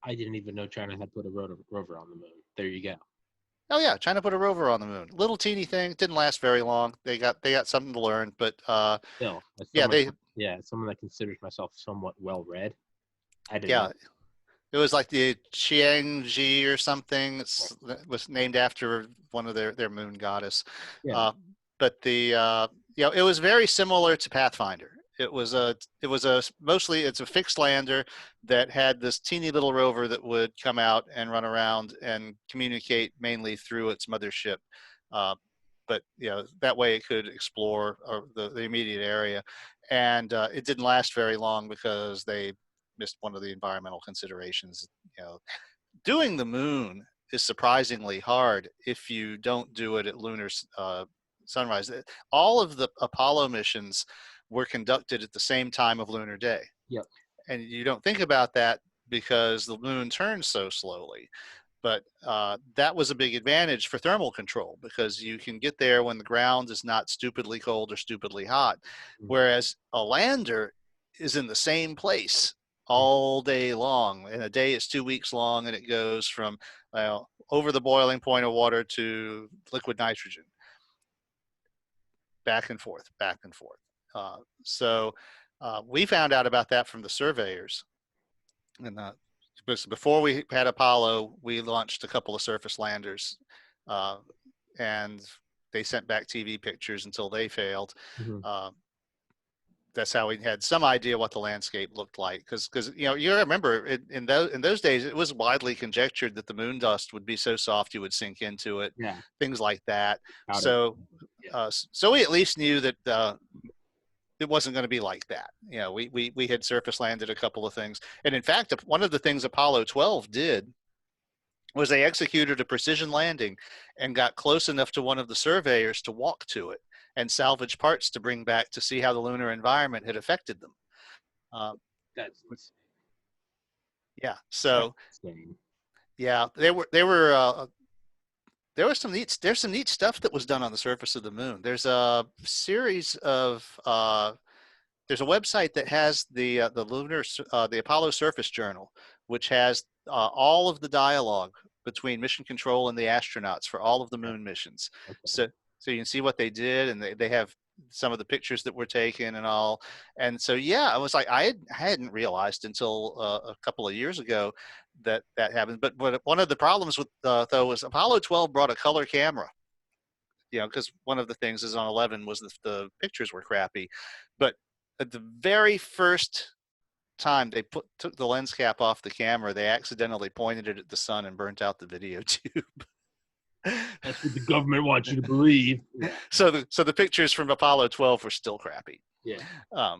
I didn't even know China had put a rover on the moon. There you go. Oh yeah, China put a rover on the moon. Little teeny thing, didn't last very long. They got something to learn, but Still, as yeah, someone, they as someone that considers myself somewhat well read, I didn't yeah, know. it was like the Qiangji or something. It was named after one of their moon goddess. Yeah. Uh, but it was very similar to Pathfinder. It was a mostly it's a fixed lander that had this teeny little rover that would come out and run around and communicate mainly through its mothership. Uh, but that way it could explore the immediate area, and it didn't last very long because they missed one of the environmental considerations. Doing the moon is surprisingly hard if you don't do it at lunar sunrise. All of the Apollo missions were conducted at the same time of lunar day. Yep. And you don't think about that because the moon turns so slowly. But that was a big advantage for thermal control because you can get there when the ground is not stupidly cold or stupidly hot. Whereas a lander is in the same place all day long. And a day is 2 weeks long, and it goes from over the boiling point of water to liquid nitrogen, back and forth, back and forth. So we found out about that from the surveyors. And before we had Apollo, we launched a couple of surface landers, and they sent back TV pictures until they failed. Mm-hmm. That's how we had some idea what the landscape looked like. Because you remember in those days, it was widely conjectured that the moon dust would be so soft you would sink into it. Yeah. Things like that. Powder. So we at least knew that it wasn't going to be like that. We had surface landed a couple of things, and in fact, one of the things Apollo 12 did was they executed a precision landing and got close enough to one of the surveyors to walk to it and salvage parts to bring back to see how the lunar environment had affected them. That's insane. Yeah. So That's insane. yeah, there's some neat stuff that was done on the surface of the moon. There's a series of there's a website that has the Apollo Surface Journal, which has all of the dialogue between mission control and the astronauts for all of the moon missions. Okay. So you can see what they did, and they have some of the pictures that were taken and all. And so yeah, I was like, I hadn't realized until a couple of years ago that happened. But one of the problems with though was Apollo 12 brought a color camera. Because one of the things is on 11 was the pictures were crappy, but at the very first time they took the lens cap off the camera, they accidentally pointed it at the sun and burnt out the video tube. That's what the government wants you to believe. Yeah. So the pictures from Apollo 12 were still crappy. Yeah. I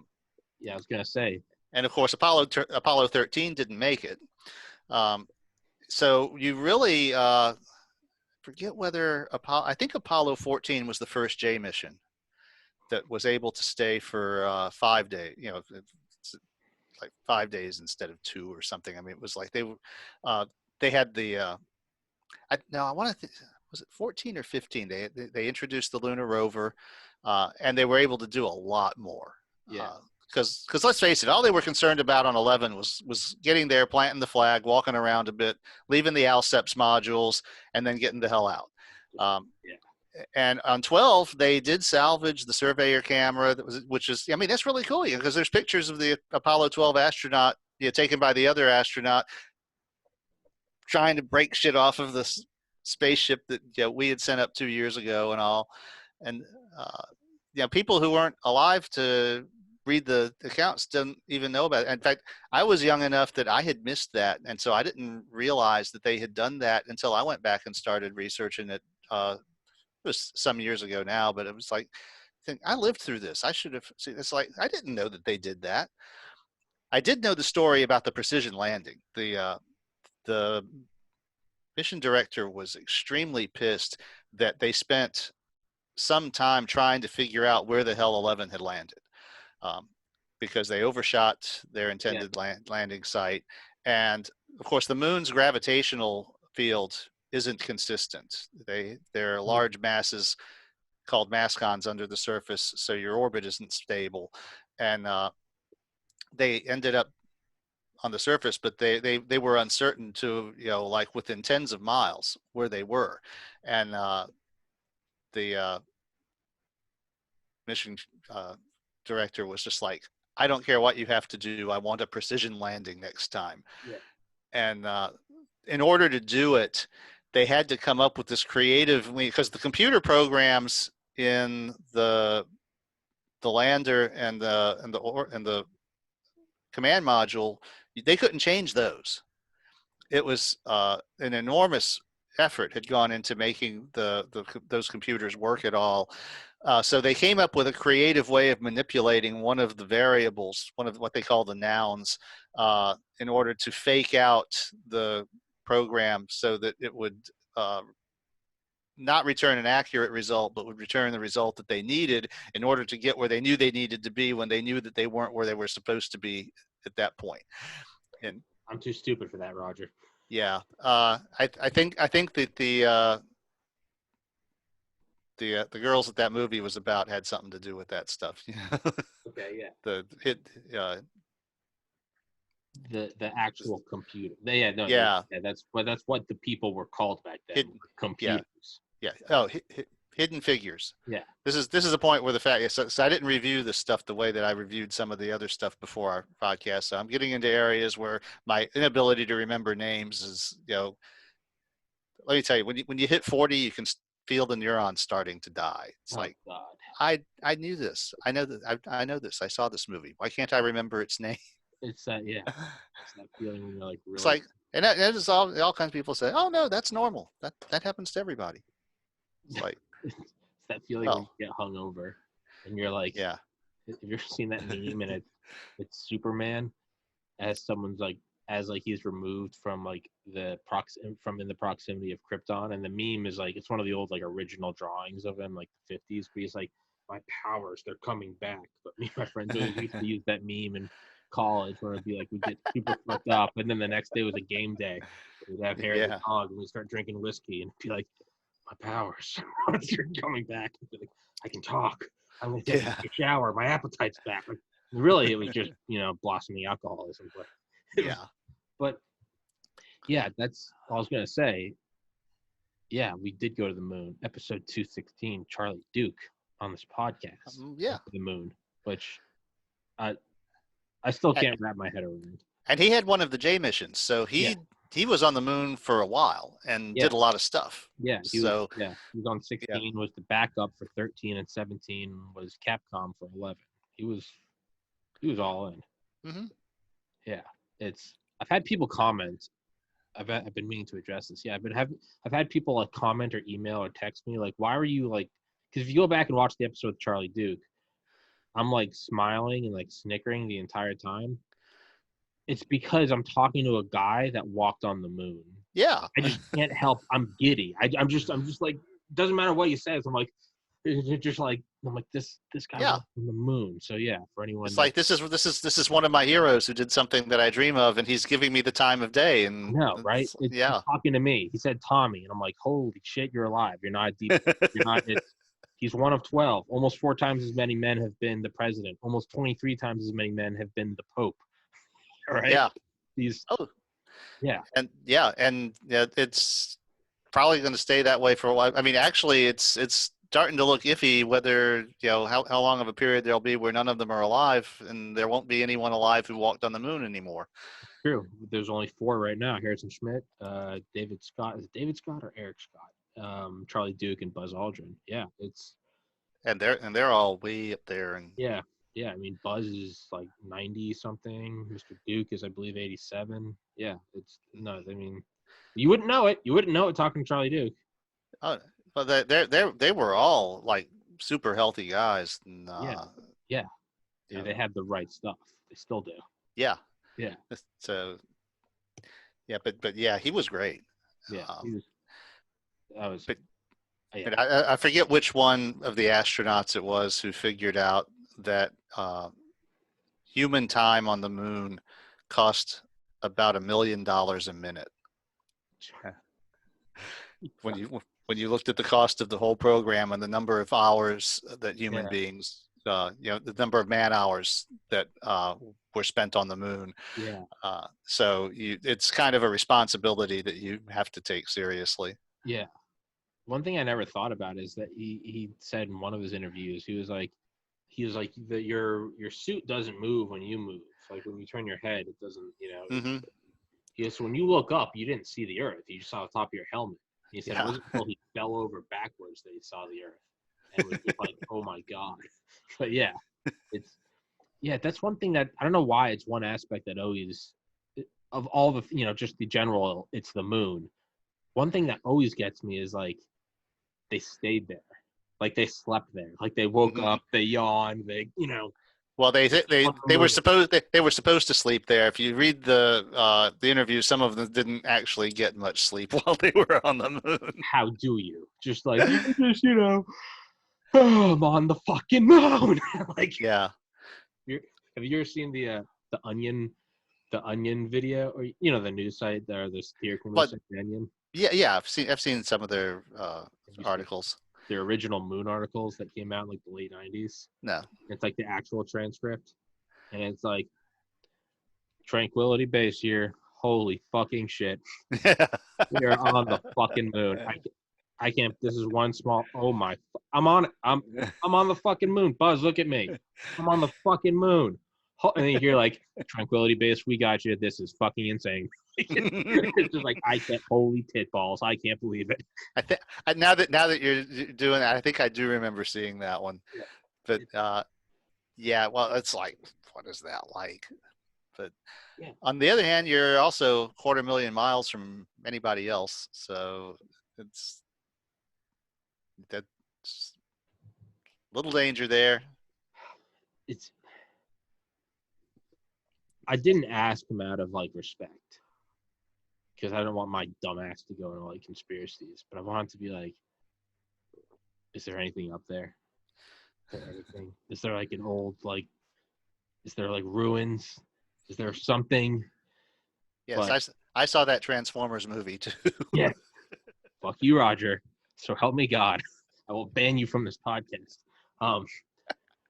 was gonna say. And of course, Apollo 13 didn't make it. So you really forget whether I think Apollo 14 was the first J mission that was able to stay for 5 days. Like 5 days instead of 2 or something. I mean, it was like they had the I want to was it 14 or 15? They introduced the lunar rover, and they were able to do a lot more. Yeah. Because let's face it, all they were concerned about on 11 was getting there, planting the flag, walking around a bit, leaving the Alceps modules, and then getting the hell out. And on 12, they did salvage the surveyor camera, which is, I mean, that's really cool because there's pictures of the Apollo 12 astronaut taken by the other astronaut trying to break shit off of this spaceship that we had sent up 2 years ago and all. And people who weren't alive to read the accounts didn't even know about it. In fact, I was young enough that I had missed that, and so I didn't realize that they had done that until I went back and started researching it. It was some years ago now, but it was like, I lived through this. I should have seen. It's like I didn't know that they did that. I did know the story about the precision landing. The mission director was extremely pissed that they spent some time trying to figure out where the hell 11 had landed, because they overshot their intended landing site, and of course the moon's gravitational field isn't consistent. There are large masses called mascons under the surface, so your orbit isn't stable. And they ended up on the surface, but they were uncertain to, like within tens of miles where they were. And the mission director was just like, I don't care what you have to do. I want a precision landing next time. Yeah. And in order to do it, they had to come up with this creative, because the computer programs in the lander and the command module, they couldn't change those. It was an enormous effort had gone into making those computers work at all. So they came up with a creative way of manipulating one of the variables, one of what they call the nouns, in order to fake out the program so that it would not return an accurate result, but would return the result that they needed in order to get where they knew they needed to be when they knew that they weren't where they were supposed to be at that point. And I'm too stupid for that, Roger. yeah, I think that the girls that movie was about had something to do with that stuff. Okay, yeah. The hit. The actual computer. Yeah. That's what the people were called back then. Computers. Yeah. Oh, hidden figures. Yeah. This is a point where the fact. So I didn't review this stuff the way that I reviewed some of the other stuff before our podcast. So I'm getting into areas where my inability to remember names is, let me tell you, when you hit 40, you can feel the neurons starting to die. It's like, God. I knew this. I know that. I know this. I saw this movie. Why can't I remember its name? It's that, yeah. It's that feeling when you're like, really. It's like, and it's all kinds of people say, "Oh no, that's normal. That happens to everybody." It's like, it's that feeling when you get hungover, and you're like, yeah. Have you ever seen that meme? And it's Superman as someone's like, as like he's removed from like from in the proximity of Krypton, and the meme is like, it's one of the old like original drawings of him, like the 50s, but he's like, my powers, they're coming back. But me and my friends always used to use that meme in college where it'd be like, we get super fucked up, and then the next day was a game day. We'd have hair of the dog, and we'd start drinking whiskey, and it'd be like, my powers are coming back. Like, I can talk. I'm gonna take a shower. My appetite's back. Like, really, it was just blossoming alcoholism. But yeah, that's all I was gonna say. Yeah, we did go to the moon. Episode 216, Charlie Duke on this podcast. The moon, which I still can't wrap my head around. And he had one of the J missions, so he was on the moon for a while and did a lot of stuff. Yeah, he was on 16, was the backup for 13, and 17 was Capcom for 11. He was all in. Mm-hmm. Yeah, I've had people comment. I've been meaning to address this. Yeah, I've had people like comment or email or text me like, why were you like? Because if you go back and watch the episode with Charlie Duke, I'm like smiling and like snickering the entire time. It's because I'm talking to a guy that walked on the moon. Yeah, I just can't help. I'm giddy. I'm just like, doesn't matter what you say. I'm like, just like, I'm like this guy walked on the moon. So yeah, for anyone, it's like this is one of my heroes who did something that I dream of, and he's giving me the time of day. And no, right? He's talking to me. He said Tommy, and I'm like, holy shit, you're alive. You're not deep. You're not. He's one of 12. Almost 4 times as many men have been the president. Almost 23 times as many men have been the Pope. Right? Yeah. Yeah. And it's probably going to stay that way for a while. I mean, actually, it's starting to look iffy whether how long of a period there'll be where none of them are alive, and there won't be anyone alive who walked on the moon anymore. True. There's only 4 right now: Harrison Schmitt, David Scott. Is it David Scott or Eric Scott? Charlie Duke and Buzz Aldrin. Yeah, and they're all way up there. And yeah. I mean, Buzz is like 90 something. Mr. Duke is, I believe, 87. Yeah, it's nuts. I mean, you wouldn't know it. You wouldn't know it talking to Charlie Duke. Oh, but they were all like super healthy guys. And, they had the right stuff. They still do. Yeah. Yeah. So. Yeah, but yeah, he was great. Yeah, he was. But I forget which one of the astronauts it was who figured out that human time on the moon cost about $1 million a minute. When you looked at the cost of the whole program and the number of hours that human beings the number of man hours that were spent on the moon. Yeah. So it's kind of a responsibility that you have to take seriously. Yeah. One thing I never thought about is that he said in one of his interviews, he was like that your suit doesn't move when you move. Like when you turn your head, it doesn't, Mm-hmm. Yes, when you look up, you didn't see the earth. You just saw the top of your helmet. And he said it Yeah. wasn't until he fell over backwards that he saw the earth. And it was just like, oh my God. But yeah, that's one thing that I don't know why it's one aspect that always, of all the, just the general, it's the moon. One thing that always gets me is like they stayed there. Like they slept there. Like they woke Mm-hmm. up, they yawned, Well, they were supposed to sleep there. If you read the interview, some of them didn't actually get much sleep while they were on the moon. How do you? Just like, just, oh, I'm on the fucking moon. Like, Yeah. have you ever seen the Onion video, or the news site there? There's theory But site, the Onion. yeah, I've seen some of their articles. Their original moon articles that came out in like the late 90s. No. It's like the actual transcript, and it's like Tranquility Base here. Holy fucking shit. We are on the fucking moon. I can't. This is one small. Oh my! I'm on it. I'm on the fucking moon. Buzz, look at me. I'm on the fucking moon. And then you hear like Tranquility Base, we got you. This is fucking insane. It's just like I can't. Holy tit balls! I can't believe it. I think now that you're doing that, I think I do remember seeing that one. Yeah. But yeah, well, it's like, what is that like? But yeah. On the other hand, you're also 250,000 miles from anybody else, so that's a little danger there. I didn't ask him out of like respect, because I don't want my dumb ass to go into like conspiracies, but I want it to be like, is there anything up there? Is there anything? Is there like an old, like, is there like ruins? Is there something? Yes, but I saw that Transformers movie too. Yeah. Fuck you, Roger. So help me God. I will ban you from this podcast.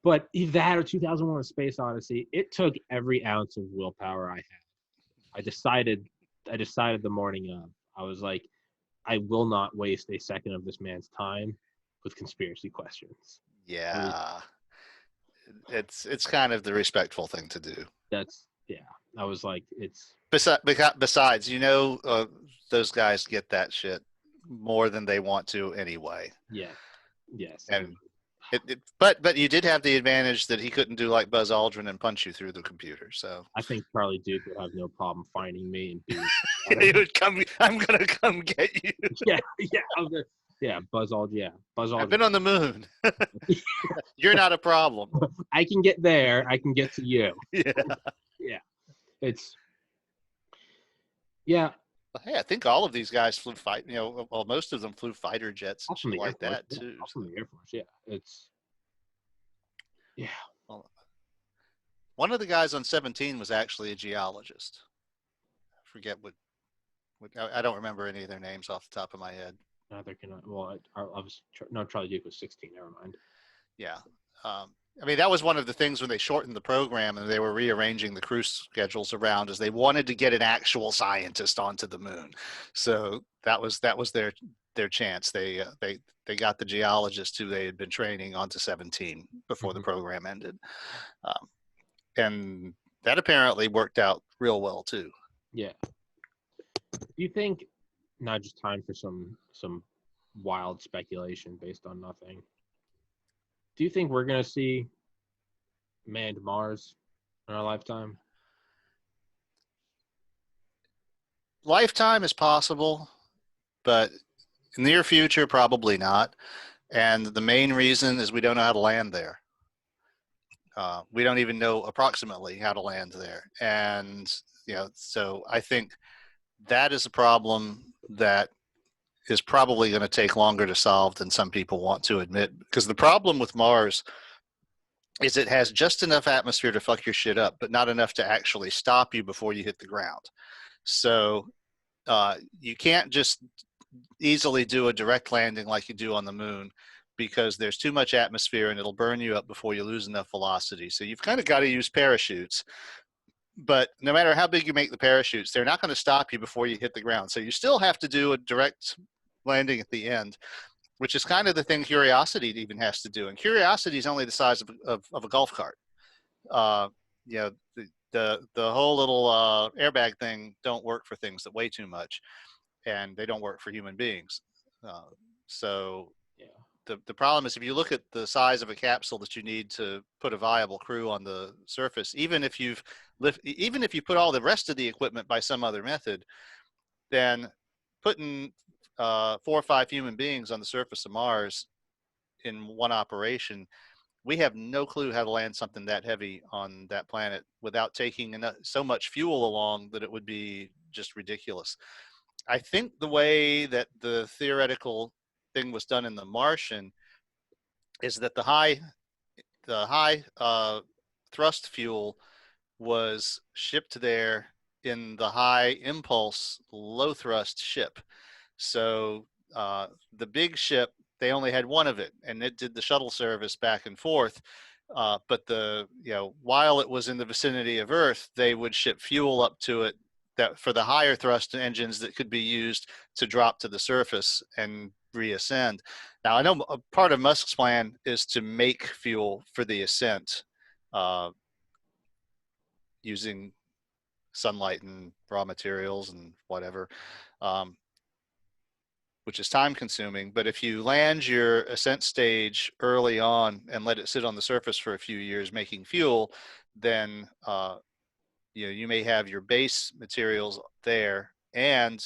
But either that or 2001: A Space Odyssey, it took every ounce of willpower I had. I decided the morning of, I was like, I will not waste a second of this man's time with conspiracy questions. Yeah. It's kind of the respectful thing to do. I was like, it's. Besides, those guys get that shit more than they want to anyway. Yeah. Yes. And but you did have the advantage that he couldn't do like Buzz Aldrin and punch you through the computer. So I think Charlie Duke would have no problem finding me and he would come. I'm gonna come get you. Yeah. Buzz Aldrin. Yeah, Buzz Aldrin. I've been on the moon. You're not a problem. I can get there. I can get to you. Yeah. Yeah. Yeah. Hey, I think all of these guys flew most of them flew fighter jets and shit like that too. From the Air Force, yeah. Well, one of the guys on 17 was actually a geologist. I forget what I don't remember any of their names off the top of my head. No, there cannot. Well, Charlie Duke was 16. Never mind. Yeah. That was one of the things when they shortened the program and they were rearranging the crew schedules around, is they wanted to get an actual scientist onto the moon. So that was their chance. They got the geologist who they had been training onto 17 before the program ended. And that apparently worked out real well too. Yeah. Do you think, not just time for some wild speculation based on nothing, do you think we're going to see manned Mars in our lifetime? Lifetime is possible, but near future, probably not. And the main reason is we don't know how to land there. We don't even know approximately how to land there. And, so I think that is a problem that is probably going to take longer to solve than some people want to admit. Because the problem with Mars is it has just enough atmosphere to fuck your shit up, but not enough to actually stop you before you hit the ground. So you can't just easily do a direct landing like you do on the moon, because there's too much atmosphere and it'll burn you up before you lose enough velocity. So you've kind of got to use parachutes. But no matter how big you make the parachutes, they're not going to stop you before you hit the ground. So you still have to do a direct landing at the end, which is kind of the thing Curiosity even has to do. And Curiosity is only the size of a golf cart. You know, the whole little airbag thing don't work for things that weigh too much, and they don't work for human beings. So Yeah. the problem is if you look at the size of a capsule that you need to put a viable crew on the surface, even if you put all the rest of the equipment by some other method, then putting 4 or 5 human beings on the surface of Mars in one operation, we have no clue how to land something that heavy on that planet without taking so much fuel along that it would be just ridiculous. I think the way that the theoretical thing was done in The Martian is that the high thrust fuel was shipped there in the high impulse low thrust ship. So the big ship, they only had one of it, and it did the shuttle service back and forth. But while it was in the vicinity of Earth, they would ship fuel up to it that for the higher thrust engines that could be used to drop to the surface and reascend. Now, I know a part of Musk's plan is to make fuel for the ascent using sunlight and raw materials and whatever. Which is time consuming. But if you land your ascent stage early on and let it sit on the surface for a few years making fuel, then you may have your base materials there and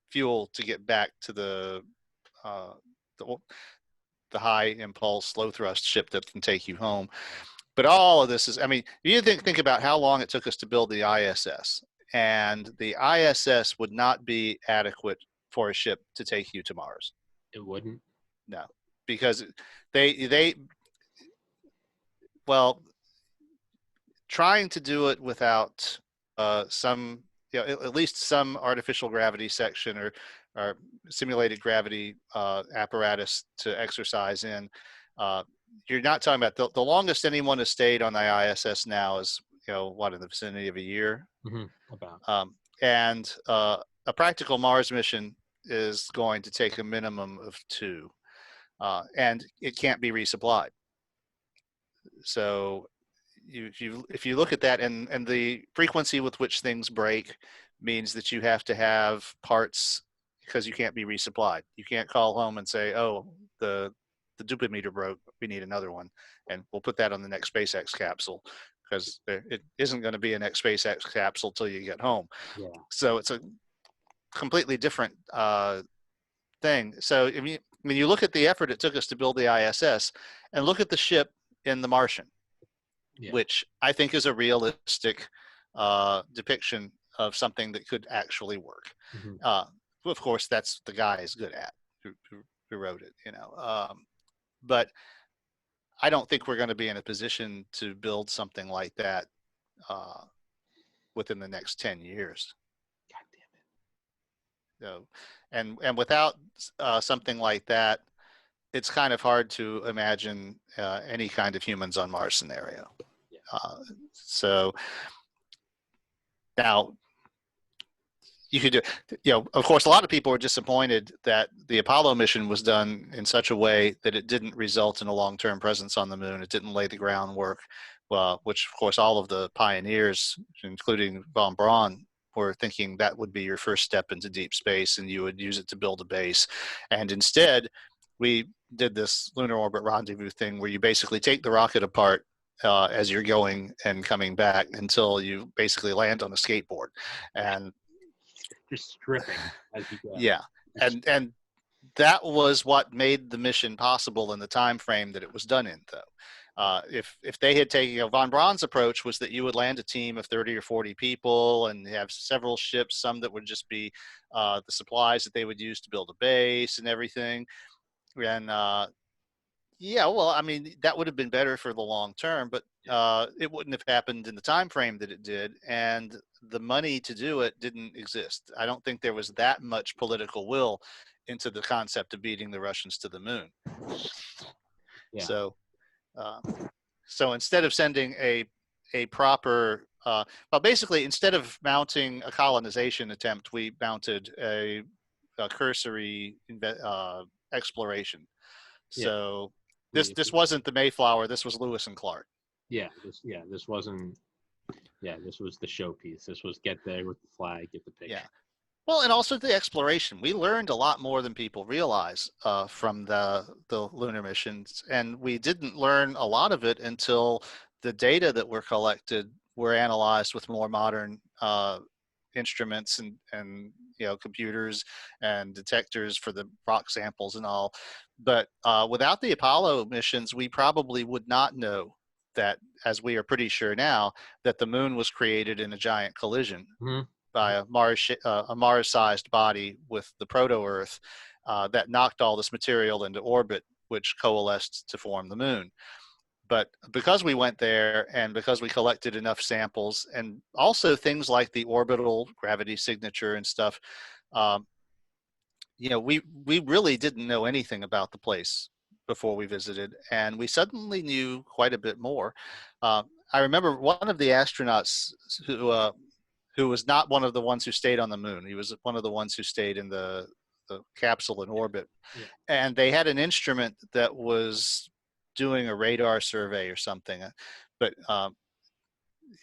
fuel to get back to the high impulse, low thrust ship that can take you home. But all of this is, I mean, you think about how long it took us to build the ISS, and the ISS would not be adequate for a ship to take you to Mars. It wouldn't. No, because they well, trying to do it without some, at least some artificial gravity section or simulated gravity apparatus to exercise in. You're not talking about the longest anyone has stayed on the ISS now is what, in the vicinity of a year. Mm-hmm. About. And a practical Mars mission is going to take a minimum of 2, and it can't be resupplied. So if you look at that, and the frequency with which things break means that you have to have parts because you can't be resupplied. You can't call home and say, oh, the duplimeter broke, we need another one, and we'll put that on the next SpaceX capsule, because it isn't going to be a next SpaceX capsule till you get home. Yeah. So it's a completely different thing. So when you look at the effort it took us to build the ISS, and look at the ship in The Martian, which I think is a realistic depiction of something that could actually work. Mm-hmm. Of course, that's the guy is good at who wrote it, but I don't think we're going to be in a position to build something like that within the next 10 years. God damn it. And without something like that, it's kind of hard to imagine any kind of humans on Mars scenario. So now you could do, of course, a lot of people were disappointed that the Apollo mission was done in such a way that it didn't result in a long-term presence on the moon. It didn't lay the groundwork, which, of course, all of the pioneers, including von Braun, were thinking that would be your first step into deep space and you would use it to build a base. And instead, we did this lunar orbit rendezvous thing where you basically take the rocket apart as you're going and coming back until you basically land on a skateboard. And just stripping as you go. Yeah, and that was what made the mission possible in the time frame that it was done in, though. If they had taken, von Braun's approach was that you would land a team of 30 or 40 people and have several ships, some that would just be the supplies that they would use to build a base and everything. And well, I mean, that would have been better for the long term, but it wouldn't have happened in the time frame that it did, and the money to do it didn't exist. I don't think there was that much political will into the concept of beating the Russians to the moon. Yeah. Uh, so instead of sending a proper, well, basically, instead of mounting a colonization attempt, we mounted a cursory exploration. Yeah. So this wasn't the Mayflower. This was Lewis and Clark. This wasn't. Yeah, this was the showpiece. This was get there with the flag, get the picture. Yeah. Well, and also the exploration. We learned a lot more than people realize from the lunar missions, and we didn't learn a lot of it until the data that were collected were analyzed with more modern instruments and computers and detectors for the rock samples and all. But without the Apollo missions, we probably would not know that, as we are pretty sure now, that the moon was created in a giant collision. Mm-hmm. By a Mars-sized body with the proto-Earth that knocked all this material into orbit, which coalesced to form the moon. But because we went there and because we collected enough samples, and also things like the orbital gravity signature and stuff, we really didn't know anything about the place before we visited, and we suddenly knew quite a bit more. I remember one of the astronauts who was not one of the ones who stayed on the moon. He was one of the ones who stayed in the capsule in orbit. Yeah. And they had an instrument that was doing a radar survey or something. But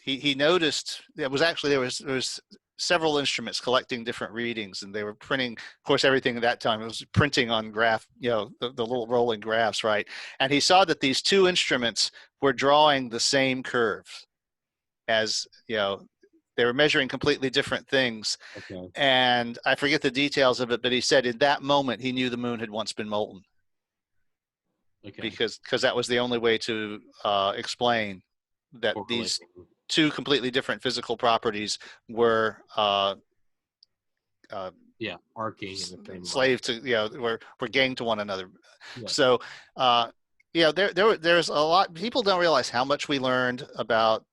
he noticed there was several instruments collecting different readings, and they were printing. Of course, everything at that time was printing on graph, the little rolling graphs, right? And he saw that these two instruments were drawing the same curve, as they were measuring completely different things. Okay. And I forget the details of it, but he said in that moment he knew the moon had once been molten. Okay. Because that was the only way to explain that these two completely different physical properties were arcing slave to were gang to one another. Yeah. So there's a lot. People don't realize how much we learned about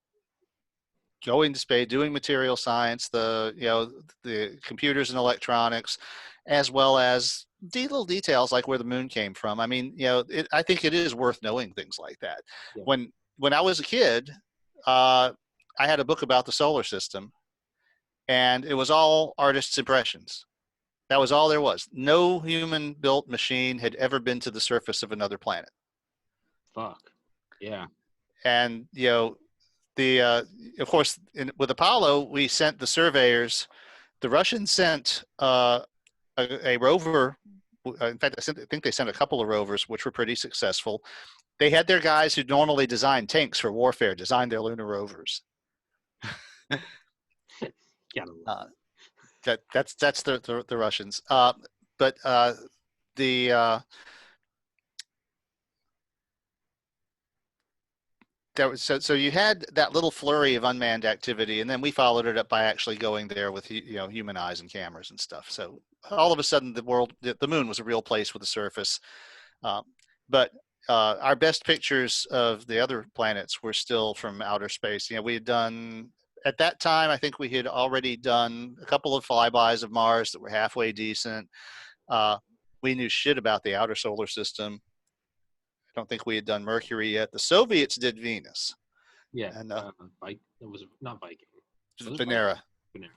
going to space, doing material science, the computers and electronics, as well as little details like where the moon came from. I mean, I think it is worth knowing things like that. Yeah. When I was a kid, I had a book about the solar system, and it was all artists' impressions. That was all there was. No human-built machine had ever been to the surface of another planet. Fuck. Yeah. And of course, with Apollo, we sent the surveyors. The Russians sent a rover. In fact, I think they sent a couple of rovers, which were pretty successful. They had their guys who normally design tanks for warfare design their lunar rovers. That's the Russians. But so you had that little flurry of unmanned activity, and then we followed it up by actually going there with human eyes and cameras and stuff. So all of a sudden, the moon was a real place with a surface. But our best pictures of the other planets were still from outer space. We had done at that time. I think we had already done a couple of flybys of Mars that were halfway decent. We knew shit about the outer solar system. I don't think we had done Mercury yet. The Soviets did Venus. Yeah, and it was not Viking. Venera.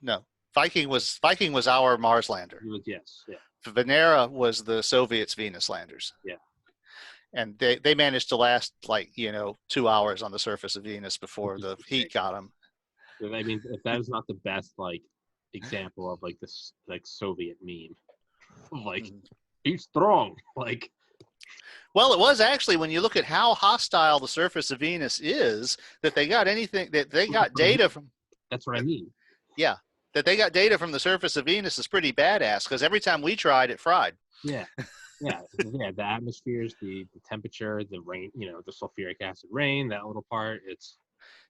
No, Viking was our Mars lander. Yes, yeah. Venera was the Soviets' Venus landers. Yeah, and they managed to last 2 hours on the surface of Venus before the heat got them. I mean, if that is not the best example of this Soviet meme, he's strong, Well, it was actually, when you look at how hostile the surface of Venus is, that they got data from. That's what I mean. Yeah, that they got data from the surface of Venus is pretty badass, because every time we tried, it fried. Yeah, yeah. The atmospheres, the temperature, the rain, the sulfuric acid rain, that little part.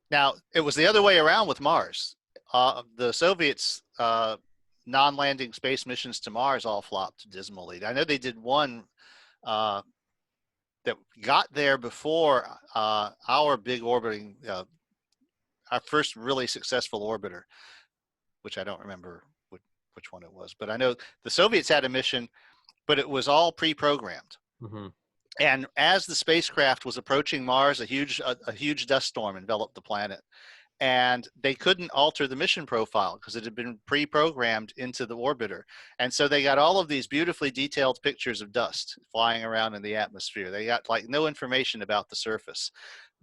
Now, it was the other way around with Mars. The Soviets' non-landing space missions to Mars all flopped dismally. I know they did one that got there before our big orbiting, our first really successful orbiter, which I don't remember which one it was. But I know the Soviets had a mission, but it was all pre-programmed. Mm-hmm. And as the spacecraft was approaching Mars, a huge dust storm enveloped the planet. And they couldn't alter the mission profile because it had been pre-programmed into the orbiter. And so they got all of these beautifully detailed pictures of dust flying around in the atmosphere. They got like no information about the surface.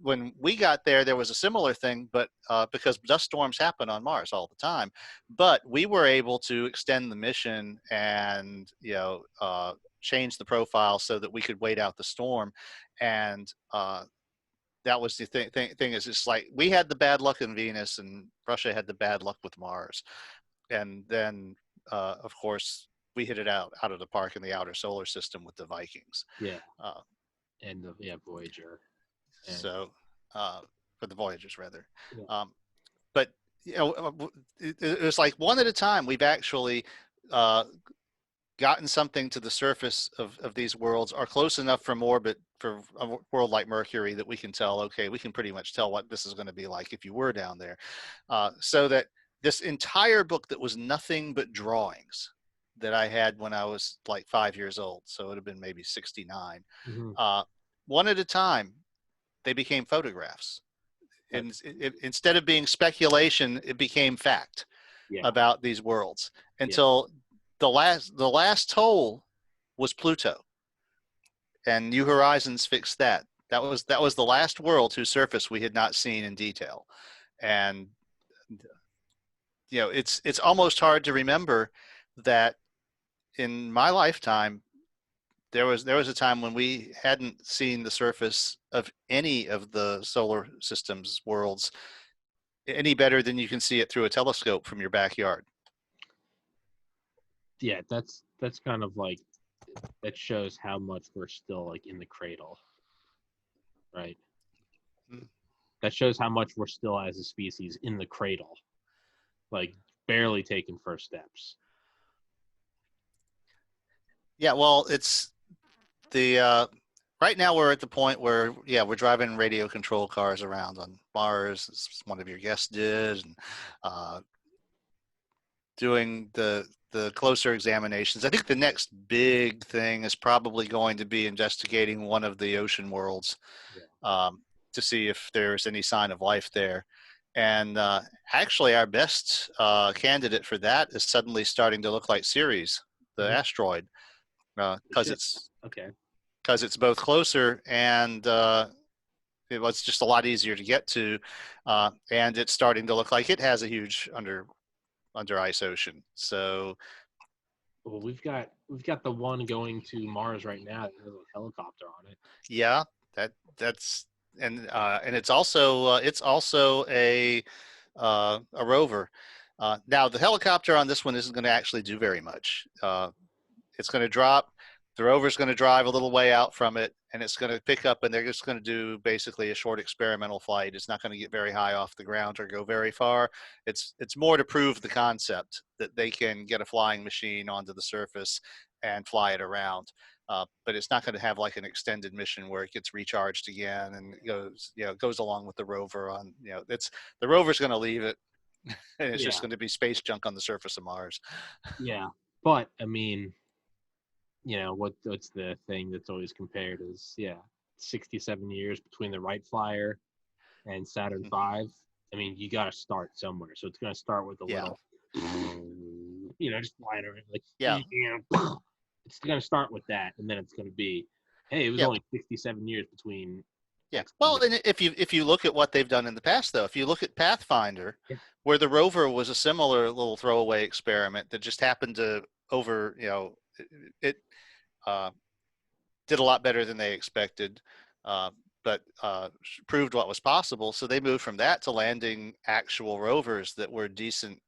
When we got there, there was a similar thing, but because dust storms happen on Mars all the time, but we were able to extend the mission and change the profile so that we could wait out the storm. And that was the thing is it's like we had the bad luck in Venus and Russia had the bad luck with Mars. And then, of course, we hit it out of the park in the outer solar system with the Vikings. Yeah. Uh, And Voyager. And, so for the Voyagers, rather. yeah. But, it was like one at a time. We've actually gotten something to the surface of these worlds, are close enough from orbit for a world like Mercury that we can tell, okay, we can pretty much tell what this is going to be like if you were down there. So that this entire book that was nothing but drawings that I had when I was like 5 years old, so it would have been maybe 69, one at a time, they became photographs. And instead of being speculation, it became fact about these worlds until the last toll was Pluto, and New Horizons fixed that. That was the last world whose surface we had not seen in detail. And it's almost hard to remember that in my lifetime there was a time when we hadn't seen the surface of any of the solar system's worlds any better than you can see it through a telescope from your backyard. Yeah, that's kind of like, that shows how much we're still like in the cradle, right? That shows how much we're still as a species in the cradle, like barely taking first steps. Yeah, well, it's the right now we're at the point where we're driving radio control cars around on Mars, as one of your guests did, and doing the closer examinations. I think the next big thing is probably going to be investigating one of the ocean worlds to see if there's any sign of life there. And actually, our best candidate for that is suddenly starting to look like Ceres, the asteroid, because it's both closer and it was just a lot easier to get to, and it's starting to look like it has a huge under ice ocean. So, well, we've got the one going to Mars right now that has a helicopter on it. Yeah, that's and it's also a rover. Now the helicopter on this one isn't going to actually do very much. It's going to drop. The rover's going to drive a little way out from it, and it's going to pick up, and they're just going to do basically a short experimental flight. It's not going to get very high off the ground or go very far. It's more to prove the concept that they can get a flying machine onto the surface and fly it around. But it's not going to have like an extended mission where it gets recharged again and goes along with the rover on, the rover's going to leave it and it's just going to be space junk on the surface of Mars. Yeah. But I mean, what's the thing that's always compared is 67 years between the Wright Flyer and Saturn V. I mean, you got to start somewhere, so it's going to start with a little just flying around like it's going to start with that, and then it's going to be, hey, it was only 67 years between. Well, and if you look at what they've done in the past, though, if you look at Pathfinder, where the rover was a similar little throwaway experiment that just happened to it did a lot better than they expected, but proved what was possible. So they moved from that to landing actual rovers that were decent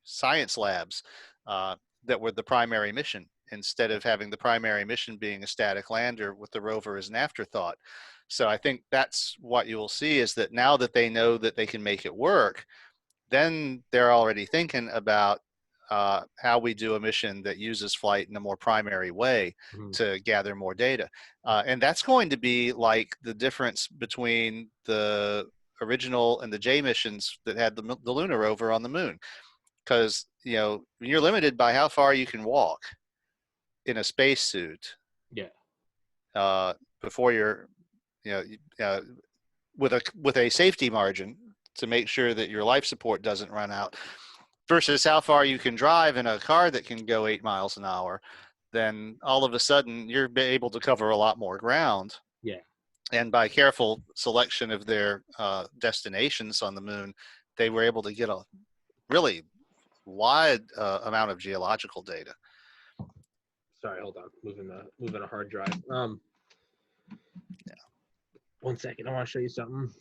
science labs that were the primary mission, instead of having the primary mission being a static lander with the rover as an afterthought. So I think that's what you will see, is that now that they know that they can make it work, then they're already thinking about how we do a mission that uses flight in a more primary way to gather more data. And that's going to be like the difference between the original and the J missions that had the lunar rover on the moon. Because, you're limited by how far you can walk in a spacesuit. Yeah. before you're, with a safety margin to make sure that your life support doesn't run out, versus how far you can drive in a car that can go 8 miles an hour, then all of a sudden you're able to cover a lot more ground. Yeah. And by careful selection of their destinations on the moon, they were able to get a really wide amount of geological data. Sorry, hold on. Moving a hard drive. Yeah. 1 second. I want to show you something.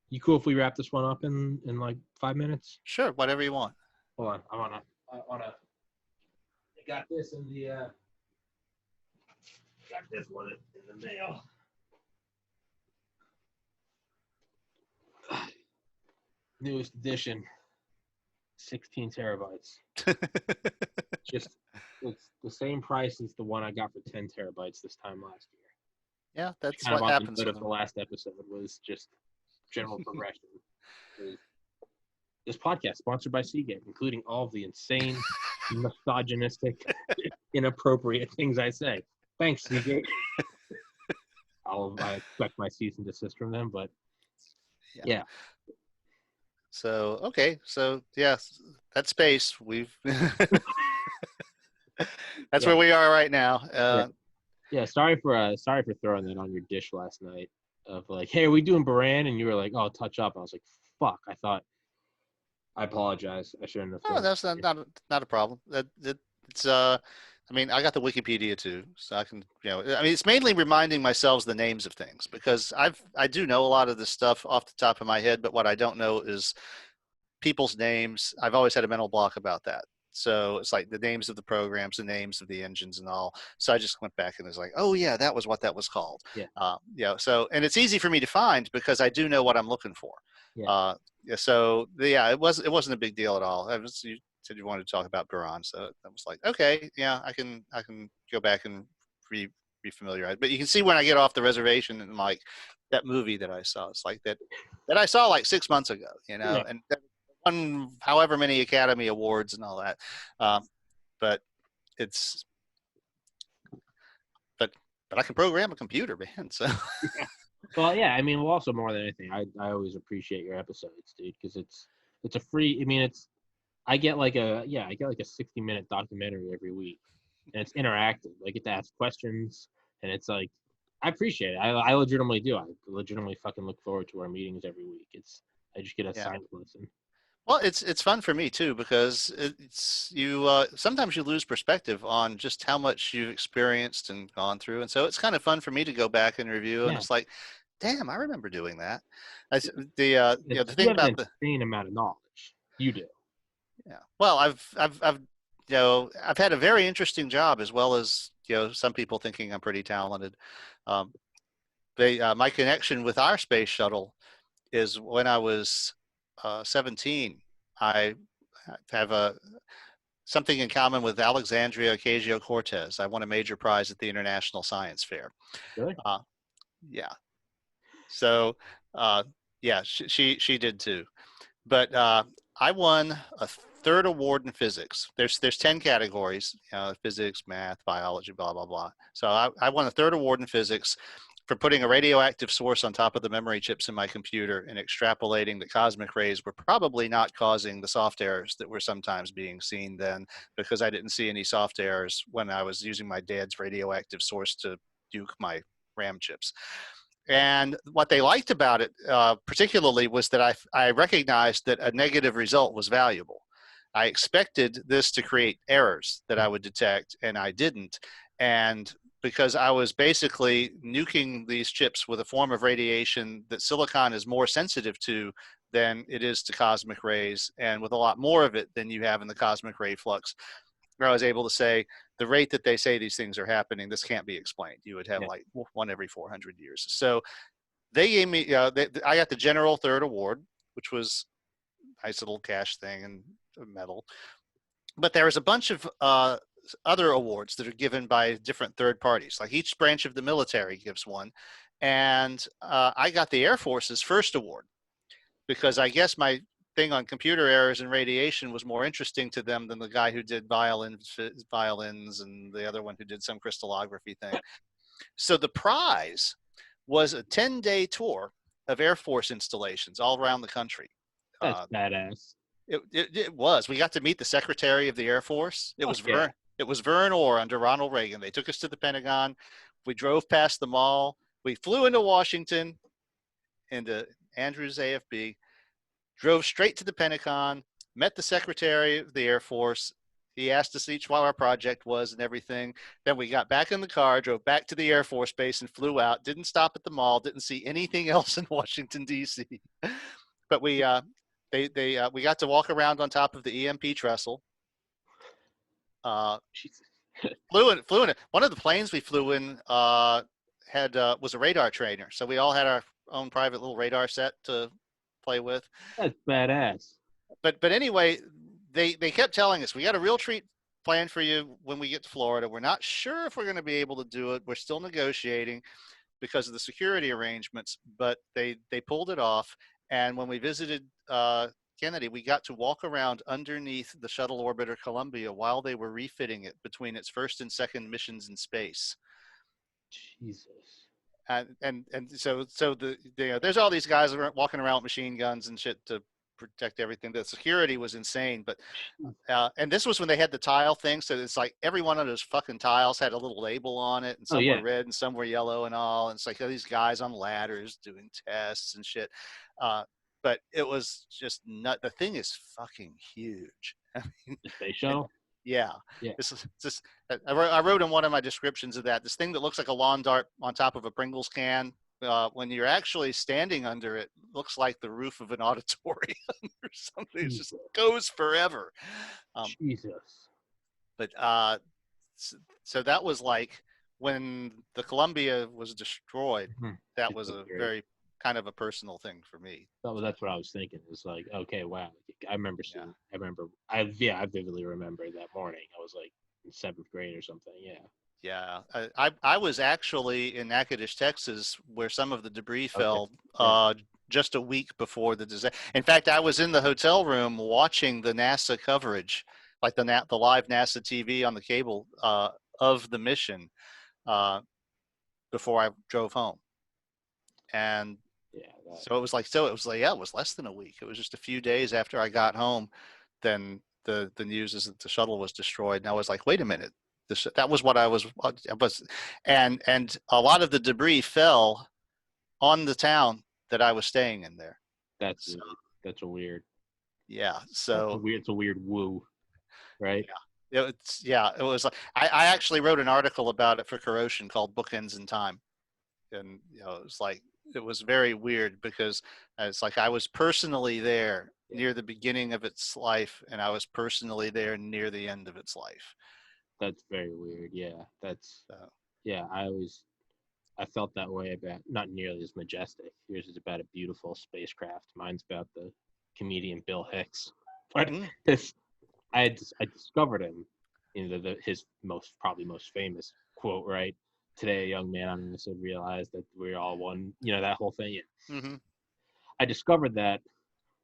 You cool if we wrap this one up in like 5 minutes? Sure, whatever you want. Hold on. I got this in the got this one in the mail. Newest edition. 16 terabytes. Just it's the same price as the one I got for 10 terabytes this time last year. Yeah, that's kind what of happens. Of the last episode was just general progression. This podcast sponsored by Seagate, including all of the insane, misogynistic, inappropriate things I say. Thanks, Seagate. I expect my cease and desist from them, but yeah. So okay, so yeah, that space we've. That's where we are right now. Yeah, sorry for throwing that on your dish last night. Of like, hey, are we doing Baran? And you were like, oh, touch up. I was like, fuck. I apologize. I shouldn't have. Oh, that's not a problem. It's I mean, I got the Wikipedia too, so I can, I mean, it's mainly reminding myself the names of things, because I do know a lot of this stuff off the top of my head, but what I don't know is people's names. I've always had a mental block about that. So it's like the names of the programs, the names of the engines and all. So I just went back and was like, oh yeah, that was what that was called. Yeah. So, and it's easy for me to find because I do know what I'm looking for. Yeah. So yeah, it wasn't a big deal at all. You said you wanted to talk about Buran, so I was like, okay, yeah, I can go back and refamiliarize. But you can see when I get off the reservation and like that movie that I saw, it's like that I saw like 6 months ago, Yeah. and won however many Academy Awards and all that. But it's but I can program a computer, man. So. Yeah. Well, yeah. I mean, well, also more than anything, I always appreciate your episodes, dude, because it's a free. I mean, I get like a 60-minute documentary every week, and it's interactive. I get to ask questions, and it's like I appreciate it. I legitimately do. I legitimately fucking look forward to our meetings every week. I just get a science lesson. Well, it's fun for me too, because sometimes you lose perspective on just how much you've experienced and gone through, and so it's kind of fun for me to go back and review, and it's like, damn, I remember doing that. The thing about the insane amount of knowledge you do. Yeah. Well, I've had a very interesting job, as well as some people thinking I'm pretty talented. My connection with our space shuttle is when I was 17. I have something in common with Alexandria Ocasio-Cortez. I won a major prize at the International Science Fair. Really? Yeah. So, she did too. But I won a third award in physics. There's 10 categories: physics, math, biology, blah blah blah. So I won a third award in physics for putting a radioactive source on top of the memory chips in my computer and extrapolating that cosmic rays were probably not causing the soft errors that were sometimes being seen then, because I didn't see any soft errors when I was using my dad's radioactive source to duke my RAM chips. And what they liked about it particularly was that I recognized that a negative result was valuable. I expected this to create errors that I would detect, and I didn't. And because I was basically nuking these chips with a form of radiation that silicon is more sensitive to than it is to cosmic rays, and with a lot more of it than you have in the cosmic ray flux, where I was able to say, the rate that they say these things are happening, this can't be explained. You would have like one every 400 years. So they gave me, I got the general third award, which was a nice little cash thing and a medal. But there was a bunch of other awards that are given by different third parties. Like each branch of the military gives one. And I got the Air Force's first award, because I guess my thing on computer errors and radiation was more interesting to them than the guy who did violins and the other one who did some crystallography thing. So the prize was a 10-day tour of Air Force installations all around the country. That's badass. It was. We got to meet the Secretary of the Air Force. It was Yeah. It was Vern Orr under Ronald Reagan. They took us to the Pentagon. We drove past the mall. We flew into Washington, into Andrews AFB, drove straight to the Pentagon, met the Secretary of the Air Force. He asked us each what our project was and everything. Then we got back in the car, drove back to the Air Force Base and flew out. Didn't stop at the mall. Didn't see anything else in Washington, D.C. But we got to walk around on top of the EMP trestle. Jesus. Flew in it. One of the planes we flew in was a radar trainer, so we all had our own private little radar set to play with. That's badass. But anyway, they kept telling us, we got a real treat planned for you when we get to Florida. We're not sure if we're going to be able to do it. We're still negotiating because of the security arrangements, but they pulled it off. And when we visited Kennedy, we got to walk around underneath the shuttle orbiter Columbia while they were refitting it between its first and second missions in space. Jesus. And so there's all these guys walking around with machine guns and shit to protect everything. The security was insane, but and this was when they had the tile thing, so it's like every one of those fucking tiles had a little label on it, and some were red and some were yellow and all, and it's like these guys on ladders doing tests and shit. But it was just the thing is fucking huge. I mean, the space shuttle. Yeah. I wrote in one of my descriptions of that, this thing that looks like a lawn dart on top of a Pringles can. When you're actually standing under it, looks like the roof of an auditorium or something. It just goes forever. Jesus. But so that was like when the Columbia was destroyed. That was a very kind of a personal thing for me. That's what I was thinking. It's like, okay, wow. I remember seeing. I vividly remember that morning. I was like in 7th grade or something. Yeah. Yeah, I was actually in Natchitoches, Texas, where some of the debris fell just a week before the disaster. In fact, I was in the hotel room watching the NASA coverage, like the live NASA TV on the cable of the mission before I drove home. And it was less than a week. It was just a few days after I got home. Then the news is that the shuttle was destroyed, and I was like, wait a minute. That was what I was, and a lot of the debris fell on the town that I was staying in there. That's a weird. Yeah. So it's a weird woo, right? Yeah. It was. I actually wrote an article about it for Corrosion called "Bookends in Time," and it was very weird because it's like I was personally there near the beginning of its life, and I was personally there near the end of its life. That's very weird. Yeah, I felt that way about not nearly as majestic. Yours is about a beautiful spacecraft. Mine's about the comedian Bill Hicks. But I discovered him in his probably most famous quote, right? Today, a young man on this would realize that we're all one. That whole thing. Yeah. Mm-hmm. I discovered that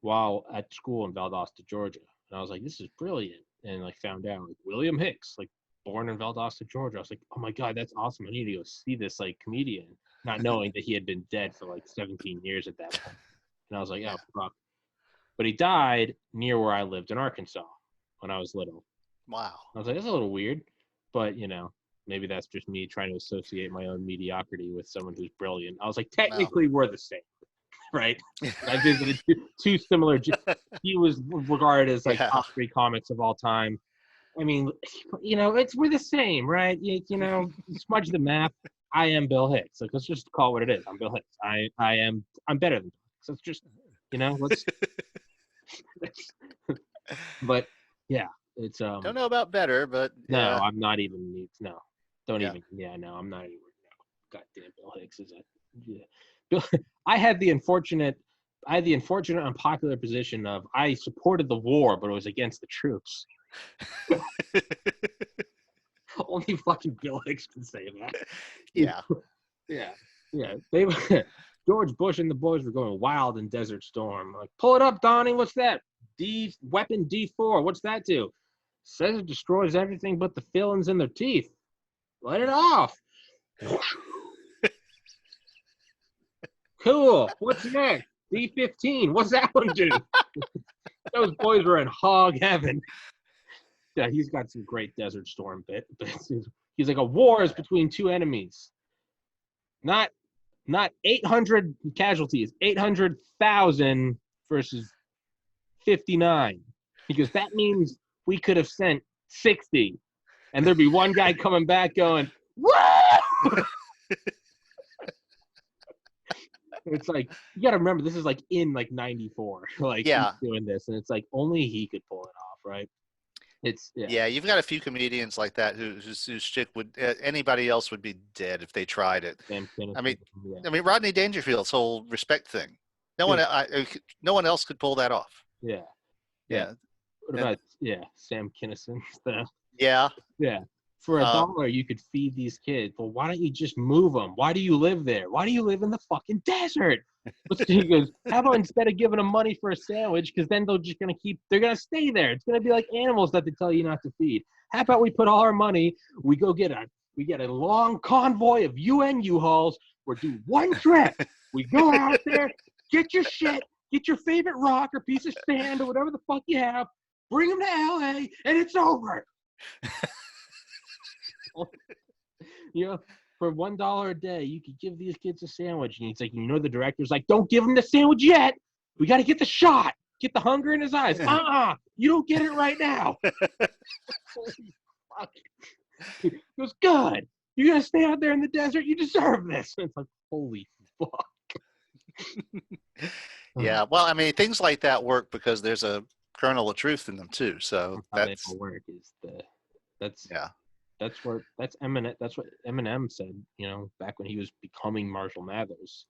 while at school in Valdosta, Georgia, and I was like, "This is brilliant," and found out William Hicks, born in Valdosta, Georgia. I was like, oh my God, that's awesome. I need to go see this comedian, not knowing that he had been dead for 17 years at that point. And I was like, oh fuck. But he died near where I lived in Arkansas when I was little. Wow. I was like, that's a little weird, but maybe that's just me trying to associate my own mediocrity with someone who's brilliant. I was like, technically we're the same, right? I visited two similar. He was regarded as top 3 comics of all time. I mean, we're the same, right? Smudge the map. I am Bill Hicks. Let's just call it what it is. I'm Bill Hicks. I'm better than Bill Hicks. Let's just, let's. But yeah, it's Don't know about better, but no, I'm not even. No, don't even. Yeah, no, I'm not even. No, goddamn, Bill Hicks is Bill. I had the unfortunate unpopular position of I supported the war, but it was against the troops. Only fucking Bill Hicks can say that. Yeah. They George Bush and the boys were going wild in Desert Storm. Like, pull it up, Donnie. What's that? Weapon D4. What's that do? Says it destroys everything but the fillings in their teeth. Let it off. Cool. What's next? B-15. What's that one do? Those boys were in hog heaven. Yeah, he's got some great Desert Storm bits. He's like, a war is between two enemies. Not 800 casualties, 800,000 versus 59. Because that means we could have sent 60. And there'd be one guy coming back going, whoa! It's like, you got to remember, this is like in like 94. Like, he's doing this. And it's like, only he could pull it off, right? Yeah, you've got a few comedians like that whose chick would anybody else would be dead if they tried it. I mean, Rodney Dangerfield's whole respect thing. No one else could pull that off. Yeah. What about Sam Kinison? Yeah. For $1, you could feed these kids. Well, why don't you just move them? Why do you live there? Why do you live in the fucking desert? He goes, how about instead of giving them money for a sandwich, because then they're going to stay there. It's going to be like animals that they tell you not to feed. How about we put all our money, we get a long convoy of UN U-Hauls, we'll do one trip. We go out there, get your shit, get your favorite rock or piece of sand or whatever the fuck you have, bring them to LA, and it's over. For $1 a day, you could give these kids a sandwich. And he's like, the director's like, don't give him the sandwich yet. We got to get the shot. Get the hunger in his eyes. You don't get it right now. Holy fuck. He goes, good. You're going to stay out there in the desert. You deserve this. And it's like, holy fuck. Yeah. Well, I mean, things like that work because there's a kernel of truth in them too. So that's how they work That's Eminem. That's what Eminem said, back when he was becoming Marshall Mathers.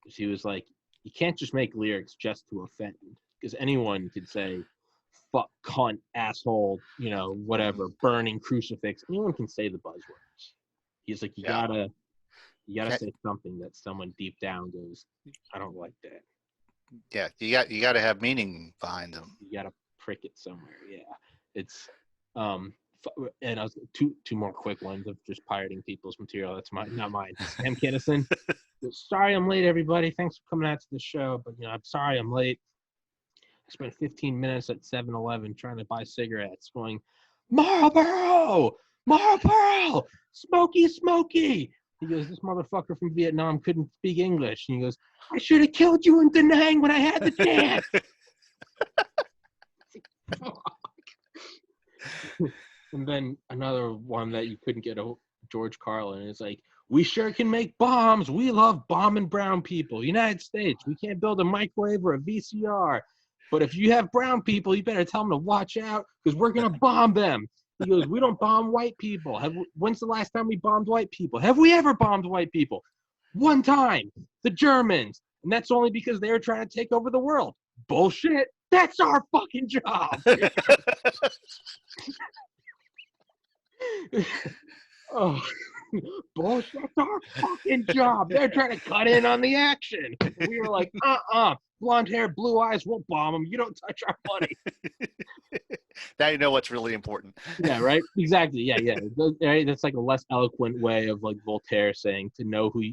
Because he was like, you can't just make lyrics just to offend. Because anyone could say, fuck, cunt, asshole, whatever, burning crucifix. Anyone can say the buzzwords. He's like, you gotta say something that someone deep down goes, I don't like that. Yeah, you got to have meaning behind them. You got to prick it somewhere. Yeah, it's and I was two more quick ones of just pirating people's material. That's not mine. Sam Kinison. Sorry I'm late, everybody. Thanks for coming out to the show, but I'm sorry I'm late. I spent 15 minutes at 7-Eleven trying to buy cigarettes, going, Marlboro, Smoky. He goes, this motherfucker from Vietnam couldn't speak English. And he goes, I should have killed you in Da Nang when I had the chance. And then another one that you couldn't get, George Carlin. It's like, we sure can make bombs. We love bombing brown people. United States, we can't build a microwave or a VCR. But if you have brown people, you better tell them to watch out because we're going to bomb them. He goes, we don't bomb white people. When's the last time we bombed white people? Have we ever bombed white people? One time, the Germans. And that's only because they were trying to take over the world. Bullshit. That's our fucking job. Oh, bullshit. That's our fucking job. They're trying to cut in on the action. We were like, blonde hair, blue eyes, we'll bomb them. You don't touch our money. Now you know what's really important. Yeah, right? Exactly. Yeah. That's like a less eloquent way of like Voltaire saying to know who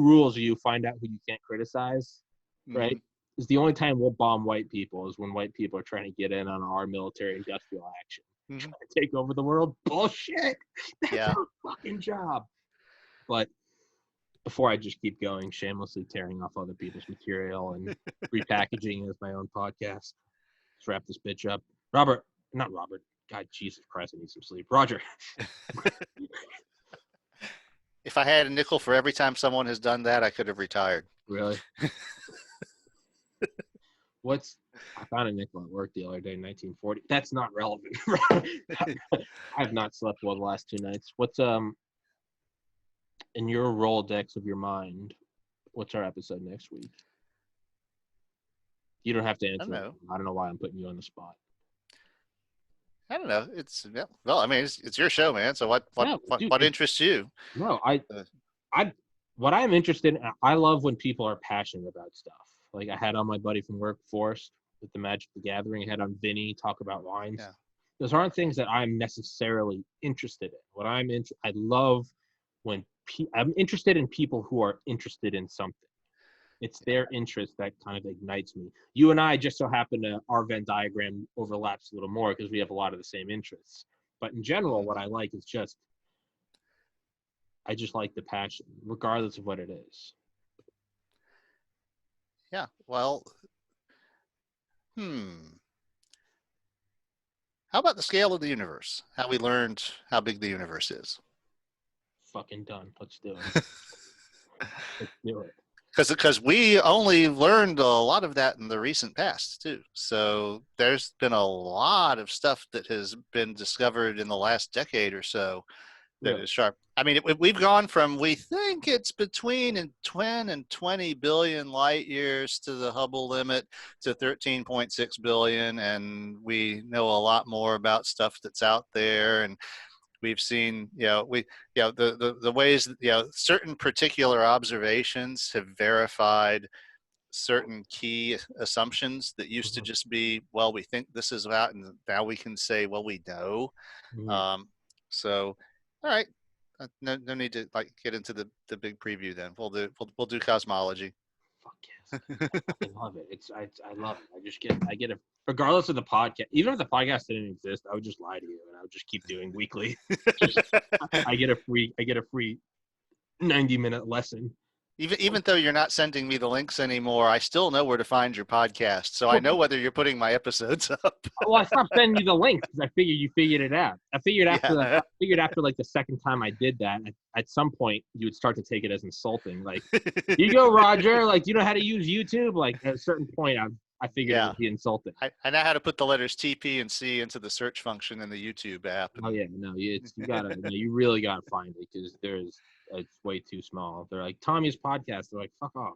rules you, find out who you can't criticize. Right? Is the only time we'll bomb white people is when white people are trying to get in on our military industrial action. Trying to take over the world. Bullshit. That's our fucking job. But before I just keep going, shamelessly tearing off other people's material and repackaging it as my own podcast, let's wrap this bitch up. Not Robert. God, Jesus Christ, I need some sleep. Roger. If I had a nickel for every time someone has done that, I could have retired. Really? I found a nickel at work the other day, 1940. That's not relevant. I have not slept well the last 2 nights. What's in your Rolodex of your mind? What's our episode next week? You don't have to answer. I don't know why I'm putting you on the spot. I don't know. It's your show, man. So what interests you? No, what I'm interested in, I love when people are passionate about stuff. Like I had on my buddy from work, Forrest, with the Magic the Gathering. I had on Vinny talk about wines. Yeah. Those aren't things that I'm necessarily interested in. I love when I'm interested in people who are interested in something. It's their interest that kind of ignites me. You and I just so happen to, our Venn diagram overlaps a little more because we have a lot of the same interests. But in general, what I like is I just like the passion, regardless of what it is. Yeah. Well, how about the scale of the universe? How we learned how big the universe is? Fucking done. Let's do it. Let's do it. Because we only learned a lot of that in the recent past too. So there's been a lot of stuff that has been discovered in the last decade or so that Really? is sharp. I mean, we've gone from, we think it's between 10 and 20 billion light years to the Hubble limit to 13.6 billion, and we know a lot more about stuff that's out there. And we've seen, the ways, certain particular observations have verified certain key assumptions that used to just be, well, we think this is about, and now we can say, well, we know. So, all right, no need to like get into the big preview. Then we'll do cosmology. Fuck yes. I love it. I love it. I get it. Regardless of the podcast, even if the podcast didn't exist, I would just lie to you and I would just keep doing weekly. I get a free 90-minute lesson. Even though you're not sending me the links anymore, I still know where to find your podcast. So I know whether you're putting my episodes up. Well, I stopped sending you the links because I figured you figured it out. I figured after like the second time I did that, at some point you would start to take it as insulting. Like, you go, Roger. Like, you know how to use YouTube. Like, at a certain point, I figured it would be insulting. I know how to put the letters T, P, and C into the search function in the YouTube app. Oh yeah, no, you really gotta find it because it's way too small. They're like Tommy's podcast. They're like, fuck off.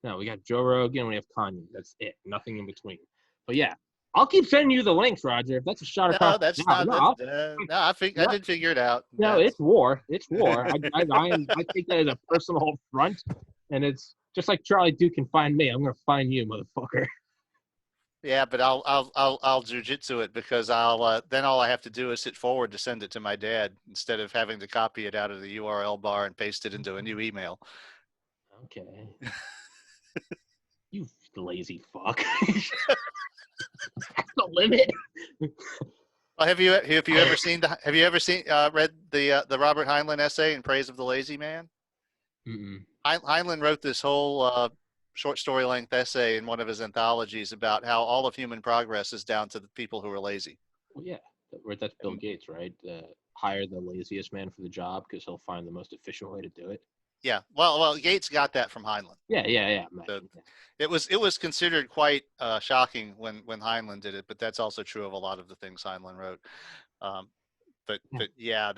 No, we got Joe Rogan. We have Kanye. That's it. Nothing in between. But yeah, I'll keep sending you the links, Roger. If that's a shot across. No, that's not. I did figure it out. No, it's war. It's war. I take that as a personal affront, and it's just like Charlie Duke can find me. I'm gonna find you, motherfucker. Yeah, but I'll jujitsu it because then all I have to do is hit forward to send it to my dad instead of having to copy it out of the URL bar and paste it into a new email. Okay. You lazy fuck. That's the limit. Well, have you ever read the Robert Heinlein essay in praise of the lazy man? Heinlein wrote this whole short story length essay in one of his anthologies about how all of human progress is down to the people who are lazy. Well, yeah, that's Bill Gates, right? Hire the laziest man for the job because he'll find the most efficient way to do it. Yeah, well, Gates got that from Heinlein. Yeah. It was considered quite shocking when Heinlein did it, but that's also true of a lot of the things Heinlein wrote. But yeah,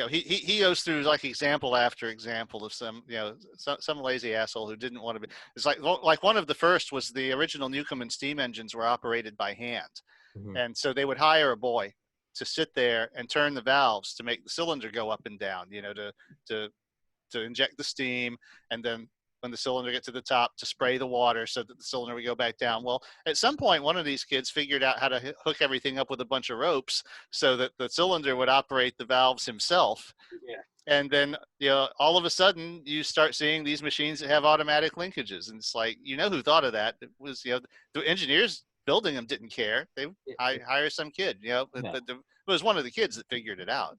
he goes through like example after example of some lazy asshole who didn't want to be. It's like one of the first was the original Newcomen steam engines were operated by hand, and so they would hire a boy to sit there and turn the valves to make the cylinder go up and down, to inject the steam, and then when the cylinder gets to the top to spray the water so that the cylinder would go back down. Well, at some point, one of these kids figured out how to hook everything up with a bunch of ropes so that the cylinder would operate the valves himself. Yeah. And then, all of a sudden you start seeing these machines that have automatic linkages. And it's like, who thought of that? It was, the engineers building them didn't care. They hire some kid, but it was one of the kids that figured it out.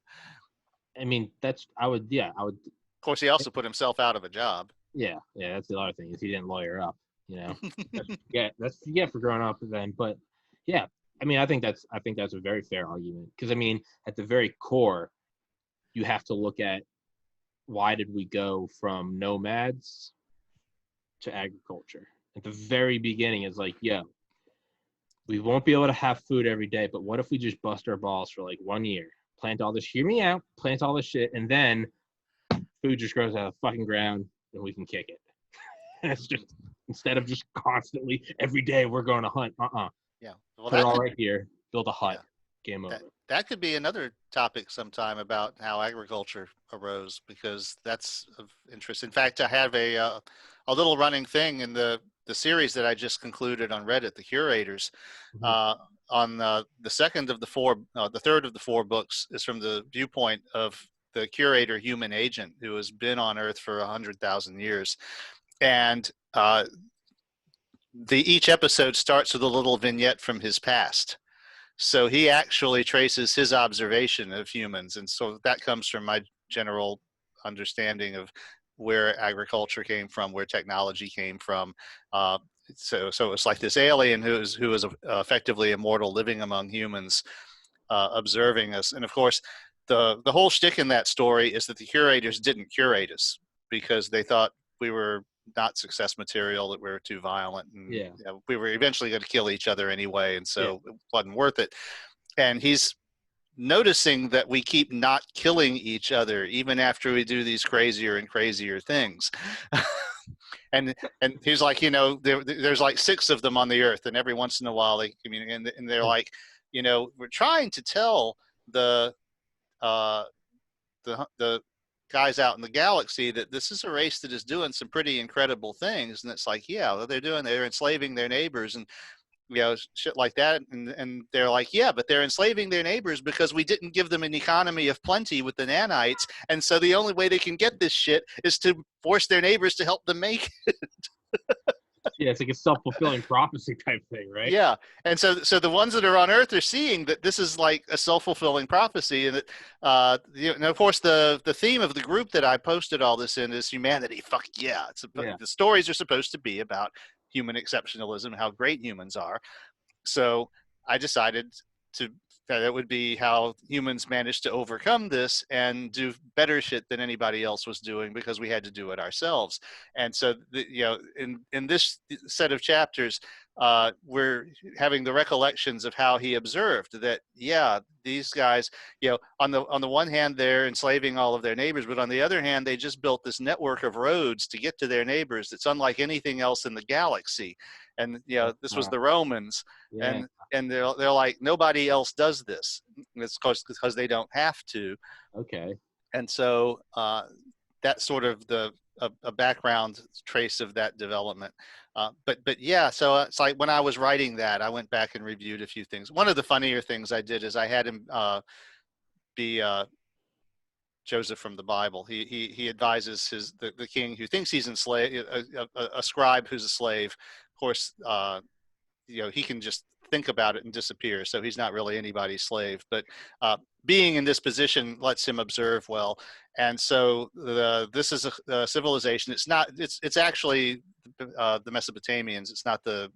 I mean, I would. Of course, he also put himself out of a job. Yeah, that's the other thing is he didn't lawyer up. That's for growing up then. But yeah, I mean, I think that's a very fair argument because I mean, at the very core, you have to look at why did we go from nomads to agriculture? At the very beginning, it's like, we won't be able to have food every day, but what if we just bust our balls for like 1 year, plant all this shit, and then food just grows out of the fucking ground and we can kick it. And it's just, instead of just constantly every day we're going to hunt. Yeah. Well, put it all right here, build a hut, game over. That could be another topic sometime about how agriculture arose, because that's of interest. In fact, I have a little running thing in the series that I just concluded on Reddit, The Curators. On the third of the four books is from the viewpoint of the curator human agent who has been on Earth for 100,000 years. And each episode starts with a little vignette from his past. So he actually traces his observation of humans. And so that comes from my general understanding of where agriculture came from, where technology came from. So it's like this alien who is effectively immortal, living among humans, observing us. And of course, the whole shtick in that story is that the curators didn't curate us because they thought we were not success material, that we were too violent, and Yeah. we were eventually going to kill each other anyway, and so Yeah. it wasn't worth it. And he's noticing that we keep not killing each other even after we do these crazier and crazier things. and he's like, there's like 6 of them on the earth, and every once in a while they communicate, and they're like, we're trying to tell the guys out in the galaxy that this is a race that is doing some pretty incredible things. And it's like, yeah, they're enslaving their neighbors and shit like that. And they're like, yeah, but they're enslaving their neighbors because we didn't give them an economy of plenty with the nanites, and so the only way they can get this shit is to force their neighbors to help them make it. Yeah, it's like a self-fulfilling prophecy type thing, right? Yeah. And so the ones that are on Earth are seeing that this is like a self-fulfilling prophecy. And that, and of course, the theme of the group that I posted all this in is humanity. Fuck yeah. The stories are supposed to be about human exceptionalism, how great humans are. So I decided that it would be how humans managed to overcome this and do better shit than anybody else was doing, because we had to do it ourselves. And so, in this set of chapters, we're having the recollections of how he observed that, yeah, these guys, on the one hand, they're enslaving all of their neighbors, but on the other hand, they just built this network of roads to get to their neighbors that's unlike anything else in the galaxy. And this was the Romans. Yeah. And they're like, nobody else does this. It's because they don't have to. Okay. And so that's sort of a background trace of that development. But yeah, so it's like when I was writing that, I went back and reviewed a few things. One of the funnier things I did is I had him be Joseph from the Bible. He advises the king who thinks he's enslaved, a scribe who's a slave. Of course, he can just think about it and disappear, so he's not really anybody's slave. But being in this position lets him observe well. And so this is a civilization. It's actually the Mesopotamians. It's not the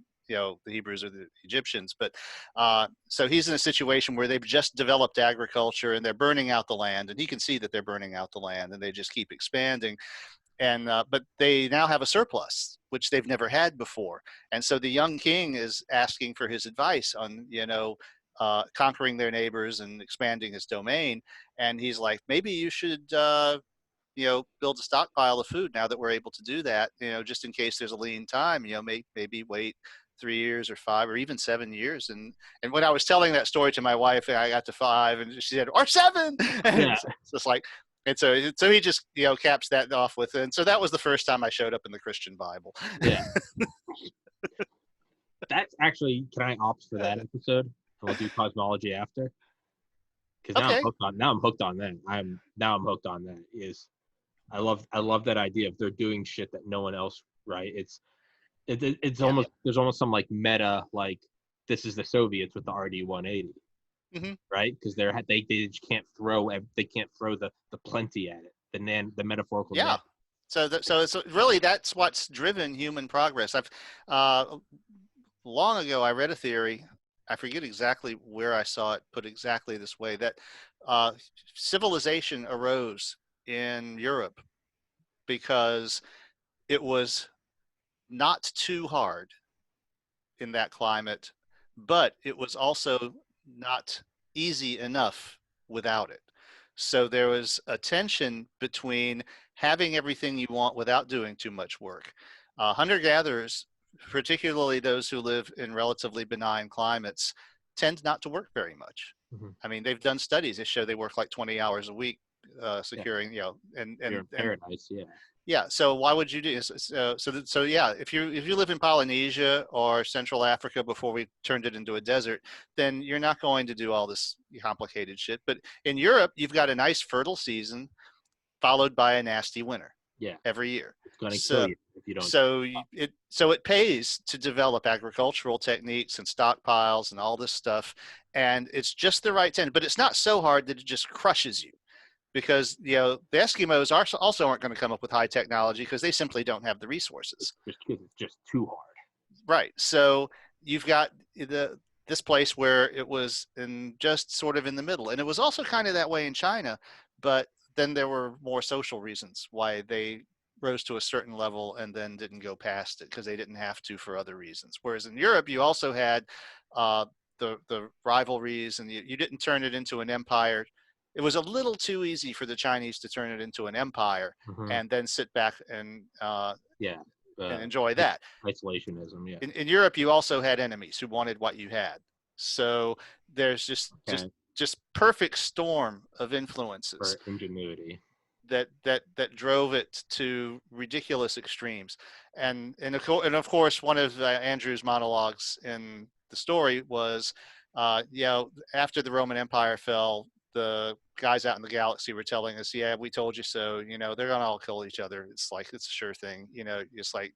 Hebrews or the Egyptians. But so he's in a situation where they've just developed agriculture and they're burning out the land, and he can see that they're burning out the land, and they just keep expanding. And but they now have a surplus, which they've never had before. And so the young king is asking for his advice on conquering their neighbors and expanding his domain. And he's like, maybe you should build a stockpile of food now that we're able to do that, just in case there's a lean time. Maybe wait 3 years or 5 or even 7 years. And when I was telling that story to my wife, I got to 5 and she said, or 7. And Yeah. it's just like, and so he just caps that off with, and so that was the first time I showed up in the Christian Bible. Yeah. That's actually, can I opt for that episode? And we'll do cosmology after. Because now I'm hooked on that. I'm hooked on that. I love that idea of they're doing shit that no one else, right? It's almost there's almost some like meta, like this is the Soviets with the RD-180. Mm-hmm. Right, because they just can't throw the plenty at it, the metaphorical. Yeah. So it's really, that's what's driven human progress. I've long ago I read a theory. I forget exactly where I saw it put exactly this way, that civilization arose in Europe because it was not too hard in that climate, but it was also not easy enough without it. So there was a tension between having everything you want without doing too much work. Hunter-gatherers, particularly those who live in relatively benign climates, tend not to work very much. Mm-hmm. I mean, they've done studies that show they work like 20 hours a week securing, and paradise, yeah. Yeah. So why would you do this? So yeah, if you live in Polynesia or Central Africa before we turned it into a desert, then you're not going to do all this complicated shit. But in Europe, you've got a nice fertile season followed by a nasty winter Yeah, every year. it's gonna kill So you if you don't. it pays to develop agricultural techniques and stockpiles and all this stuff, and it's just the right time. But it's not so hard that it just crushes you, because the Eskimos also aren't going to come up with high technology because they simply don't have the resources. It's just too hard. Right. So you've got this place where it was just sort of in the middle, and it was also kind of that way in China, but then there were more social reasons why they rose to a certain level and then didn't go past it because they didn't have to for other reasons. Whereas in Europe, you also had the rivalries, and you didn't turn it into an empire. It was a little too easy for the Chinese to turn it into an empire and then sit back and Yeah. and enjoy that. Isolationism, yeah. In Europe, you also had enemies who wanted what you had. So there's just perfect storm of influences for ingenuity that drove it to ridiculous extremes. And of course, one of Andrew's monologues in the story was, after the Roman Empire fell, the guys out in the galaxy were telling us, yeah, we told you so, they're gonna all kill each other. It's like, it's a sure thing, it's like,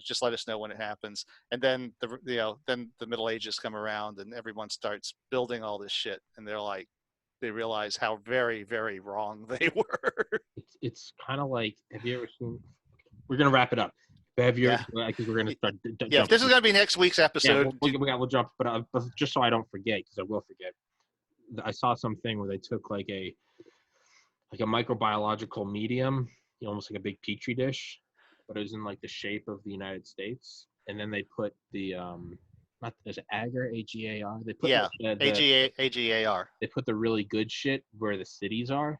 just let us know when it happens. And then then the Middle Ages come around and everyone starts building all this shit, and they realize how very, very wrong they were. It's kind of like, have you ever seen, we're gonna wrap it up, have you because we're gonna start if this is gonna be next week's episode, we'll jump, but just so I don't forget, because I will forget, I saw something where they took like a microbiological medium, almost like a big petri dish, but it was in like the shape of the United States, and then they put the not there's agar, AGAR, they put AGAR, they put the really good shit where the cities are,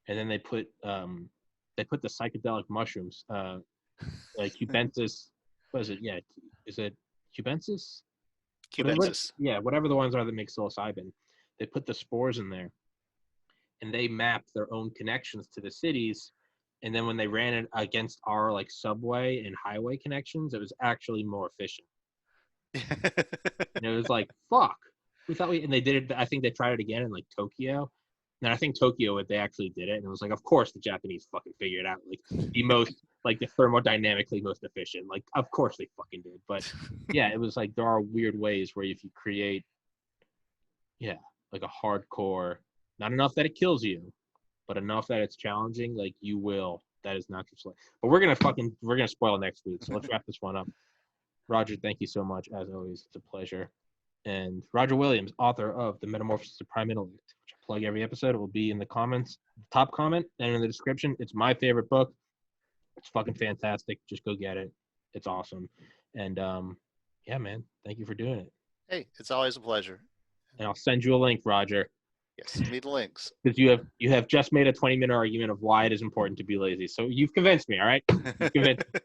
and then they put the psychedelic mushrooms, like cubensis. What is it? Yeah, is it cubensis? Cubensis. Yeah, whatever the ones are that make psilocybin. They put the spores in there, and they mapped their own connections to the cities. And then when they ran it against our like subway and highway connections, it was actually more efficient. And it was like, fuck. And they did it. I think they tried it again in like Tokyo. And I think Tokyo, they actually did it. And it was like, of course the Japanese fucking figured it out. Like the most, like the thermodynamically most efficient. Like, of course they fucking did. But yeah, it was like, there are weird ways where if you create, like a hardcore, not enough that it kills you, but enough that it's challenging, like you will. That is not just like. But we're gonna spoil next week. So let's wrap this one up. Roger, thank you so much as always. It's a pleasure. And Roger Williams, author of The Metamorphosis of Prime Intellect, which I plug every episode. It will be in the comments, top comment, and in the description. It's my favorite book. It's fucking fantastic. Just go get it. It's awesome. And yeah, man, thank you for doing it. Hey, it's always a pleasure. And I'll send you a link, Roger. Yes, send me the links. Because you have just made a 20-minute argument of why it is important to be lazy. So you've convinced me, all right? You've convinced me.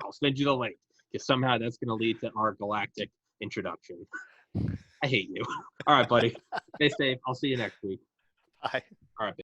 I'll send you the link. Because somehow that's going to lead to our galactic introduction. I hate you. All right, buddy. Stay safe. I'll see you next week. Bye. All right, baby.